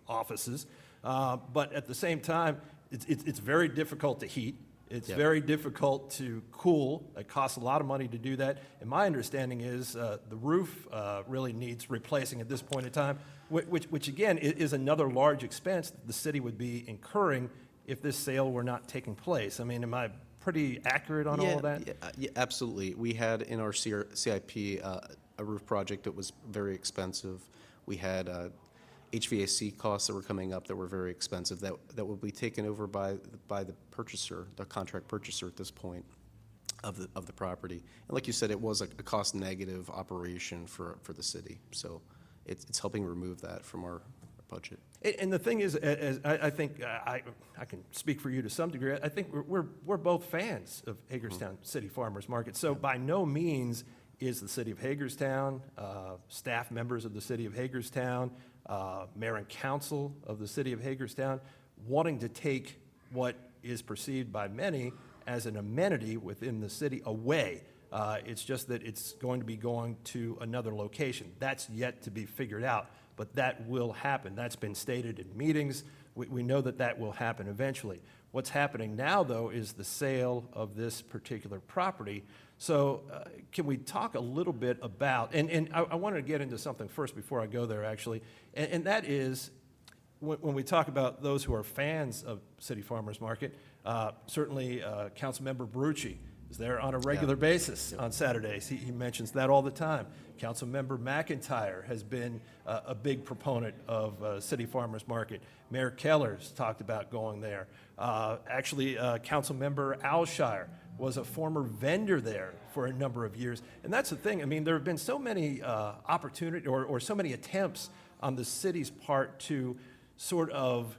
offices. But at the same time, it's very difficult to heat. It's very difficult to cool. It costs a lot of money to do that. And my understanding is the roof really needs replacing at this point in time, which again is another large expense that the city would be incurring if this sale were not taking place. I mean, am I pretty accurate on all of that? Yeah, absolutely. We had in our CIP a roof project that was very expensive. We had HVAC costs that were coming up that were very expensive, that will be taken over by the purchaser, the contract purchaser at this point of the property. And like you said, it was a cost negative operation for the city. So it's helping remove that from our budget. And the thing is, as I think I can speak for you to some degree. I think we're both fans of Hagerstown City Farmers Market. So by no means is the city of Hagerstown, staff members of the city of Hagerstown, mayor and council of the city of Hagerstown wanting to take what is perceived by many as an amenity within the city away. It's just that it's going to be going to another location. That's yet to be figured out, but that will happen. That's been stated in meetings. We know that that will happen eventually. What's happening now, though, is the sale of this particular property. So can we talk a little bit about, and I wanted to get into something first before I go there, actually, and that is when we talk about those who are fans of City Farmers Market, certainly Councilmember Brucci is there on a regular basis on Saturdays. He mentions that all the time. Councilmember McIntyre has been a big proponent of City Farmers Market. Mayor Keller's talked about going there. Actually, Councilmember Alshire was a former vendor there for a number of years. And that's the thing. I mean, there have been so many opportunities or so many attempts on the city's part to sort of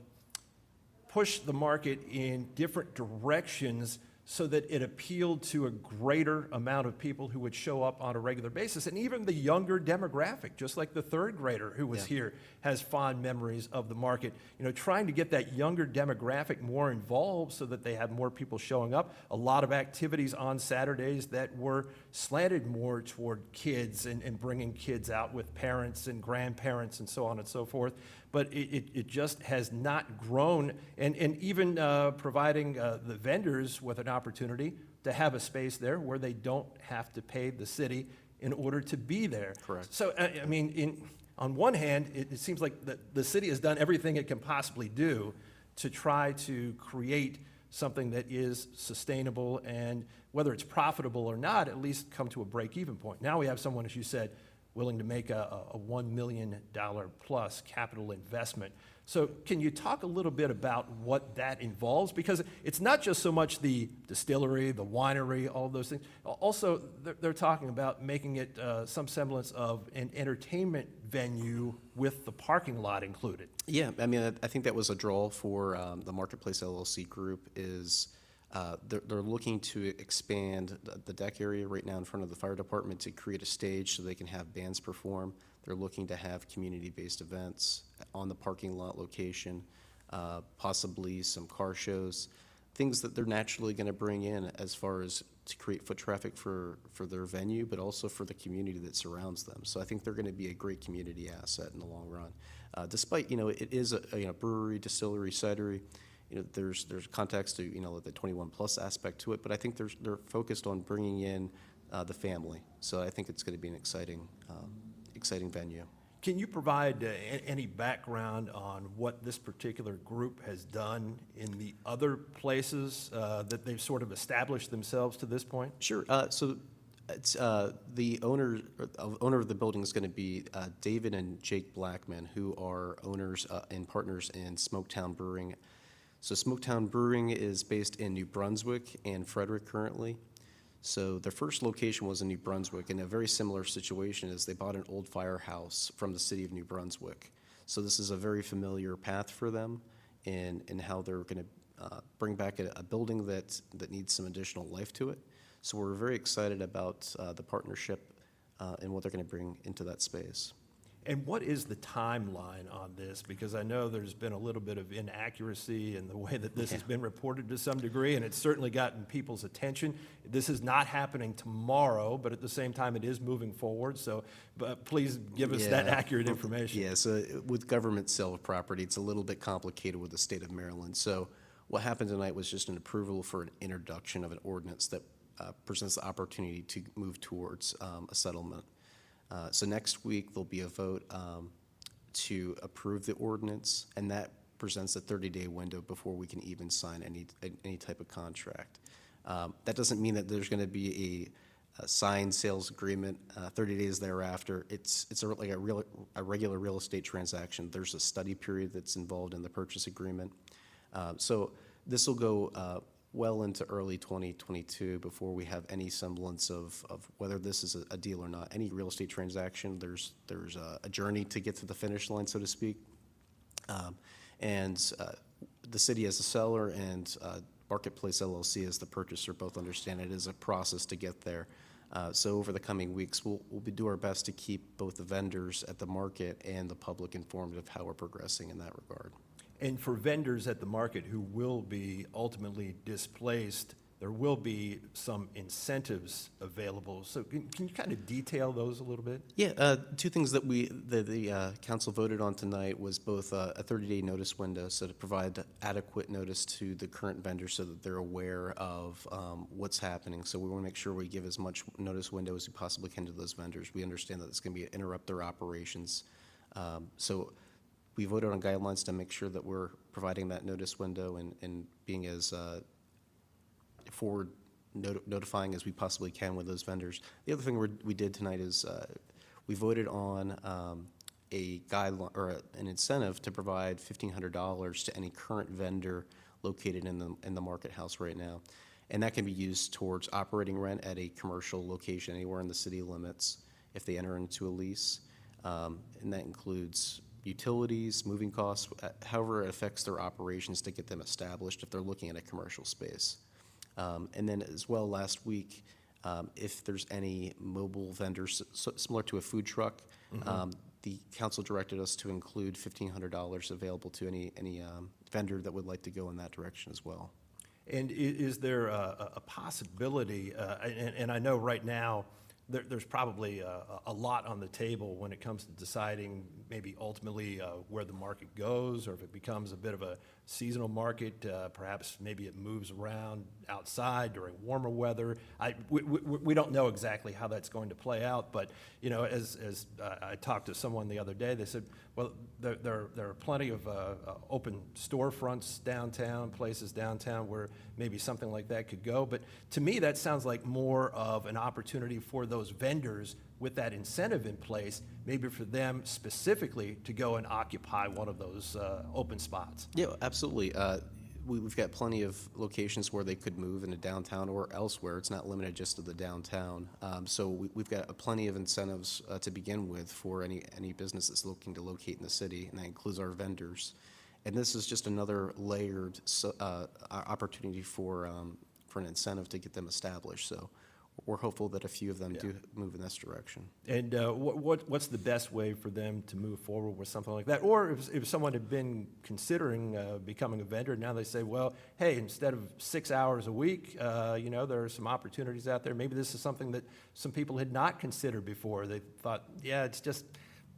push the market in different directions so that it appealed to a greater amount of people who would show up on a regular basis. And even the younger demographic, just like the third grader who was here, has fond memories of the market. You know, trying to get that younger demographic more involved so that they have more people showing up. A lot of activities on Saturdays that were slanted more toward kids and bringing kids out with parents and grandparents and so on and so forth. But it just has not grown, and even providing the vendors with an opportunity to have a space there where they don't have to pay the city in order to be there. Correct. So, I mean, on one hand, it seems like the city has done everything it can possibly do to try to create something that is sustainable and, whether it's profitable or not, at least come to a break-even point. Now we have someone, as you said, willing to make a $1 million plus capital investment. So can you talk a little bit about what that involves? Because it's not just so much the distillery, the winery, all those things. Also, they're talking about making it some semblance of an entertainment venue with the parking lot included. Yeah, I mean, I think that was a draw for the Marketplace LLC group is they're looking to expand the deck area right now in front of the fire department to create a stage so they can have bands perform. They're looking to have community-based events on the parking lot location, possibly some car shows, things that they're naturally going to bring in as far as to create foot traffic for their venue, but also for the community that surrounds them. So I think they're going to be a great community asset in the long run. Despite, it is a brewery, distillery, cidery, there's context to, the 21 plus aspect to it, but I think they're focused on bringing in the family. So I think it's going to be an exciting venue. Can you provide any background on what this particular group has done in the other places that they've sort of established themselves to this point? Sure. So it's the owner of the building is going to be David and Jake Blackman, who are owners and partners in Smoketown Brewing. So Smoketown Brewing is based in New Brunswick and Frederick currently. So their first location was in New Brunswick, in a very similar situation as they bought an old firehouse from the city of New Brunswick. So this is a very familiar path for them in how they're going to bring back a building that needs some additional life to it. So we're very excited about the partnership and what they're going to bring into that space. And what is the timeline on this? Because I know there's been a little bit of inaccuracy in the way that this has been reported to some degree, and it's certainly gotten people's attention. This is not happening tomorrow, but at the same time, it is moving forward. So please give us that accurate information. Yeah, so with government sale of property, it's a little bit complicated with the state of Maryland. So what happened tonight was just an approval for an introduction of an ordinance that presents the opportunity to move towards a settlement. So next week, there'll be a vote to approve the ordinance, and that presents a 30-day window before we can even sign any type of contract. That doesn't mean that there's going to be signed sales agreement, 30 days thereafter. It's like a regular real estate transaction. There's a study period that's involved in the purchase agreement. So this will go well into early 2022 before we have any semblance of whether this is a deal or not. Any real estate transaction, there's a journey to get to the finish line, so to speak. And the city as a seller and Marketplace LLC as the purchaser both understand it is a process to get there. So over the coming weeks, we'll do our best to keep both the vendors at the market and the public informed of how we're progressing in that regard. And for vendors at the market who will be ultimately displaced, there will be some incentives available. So can you kind of detail those a little bit? Yeah, two things that the council voted on tonight was both a 30-day notice window, so to provide adequate notice to the current vendors so that they're aware of what's happening. So we want to make sure we give as much notice window as we possibly can to those vendors. We understand that it's going to interrupt their operations. So we voted on guidelines to make sure that we're providing that notice window and being as forward notifying as we possibly can with those vendors. The other thing we did tonight is we voted on a guideline or an incentive to provide $1,500 to any current vendor located in the market house right now. And that can be used towards operating rent at a commercial location anywhere in the city limits if they enter into a lease. And that includes utilities, moving costs, however it affects their operations to get them established if they're looking at a commercial space. And then as well, last week, if there's any mobile vendors, similar to a food truck, the council directed us to include $1,500 available to any vendor that would like to go in that direction as well. And is there a possibility, and I know right now, there's probably a lot on the table when it comes to deciding maybe ultimately where the market goes, or if it becomes a bit of a seasonal market, perhaps maybe it moves around outside during warmer weather. We don't know exactly how that's going to play out, but you know, as I talked to someone the other day, they said, well, there are plenty of open storefronts downtown, places downtown where maybe something like that could go. But to me, that sounds like more of an opportunity for those vendors with that incentive in place, maybe for them specifically to go and occupy one of those open spots. Yeah, absolutely. We've got plenty of locations where they could move into downtown or elsewhere. It's not limited just to the downtown. So we've got plenty of incentives to begin with for any business that's looking to locate in the city, and that includes our vendors. And this is just another layered opportunity for an incentive to get them established. So we're hopeful that a few of them do move in this direction. And what's the best way for them to move forward with something like that? Or if someone had been considering becoming a vendor, now they say, well, hey, instead of 6 hours a week, you know, there are some opportunities out there. Maybe this is something that some people had not considered before. They thought, yeah, it's just,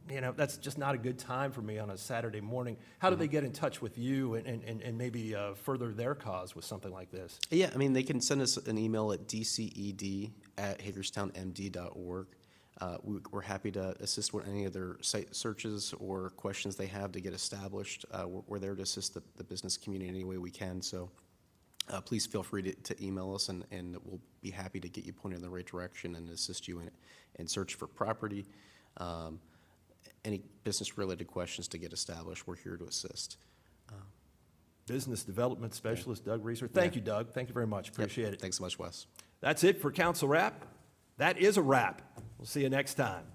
you know, that's just not a good time for me on a Saturday morning. How do they get in touch with you and maybe further their cause with something like this? Yeah, I mean, they can send us an email at dced@hagerstownmd.org. We're happy to assist with any of their site searches or questions they have to get established. We're there to assist the business community any way we can. So please feel free to email us, and we'll be happy to get you pointed in the right direction and assist you in search for property. Any business-related questions to get established, we're here to assist. Business Development Specialist Doug Reeser. Thank you, Doug. Thank you very much. Appreciate it. Thanks so much, Wes. That's it for Council Wrap. That is a wrap. We'll see you next time.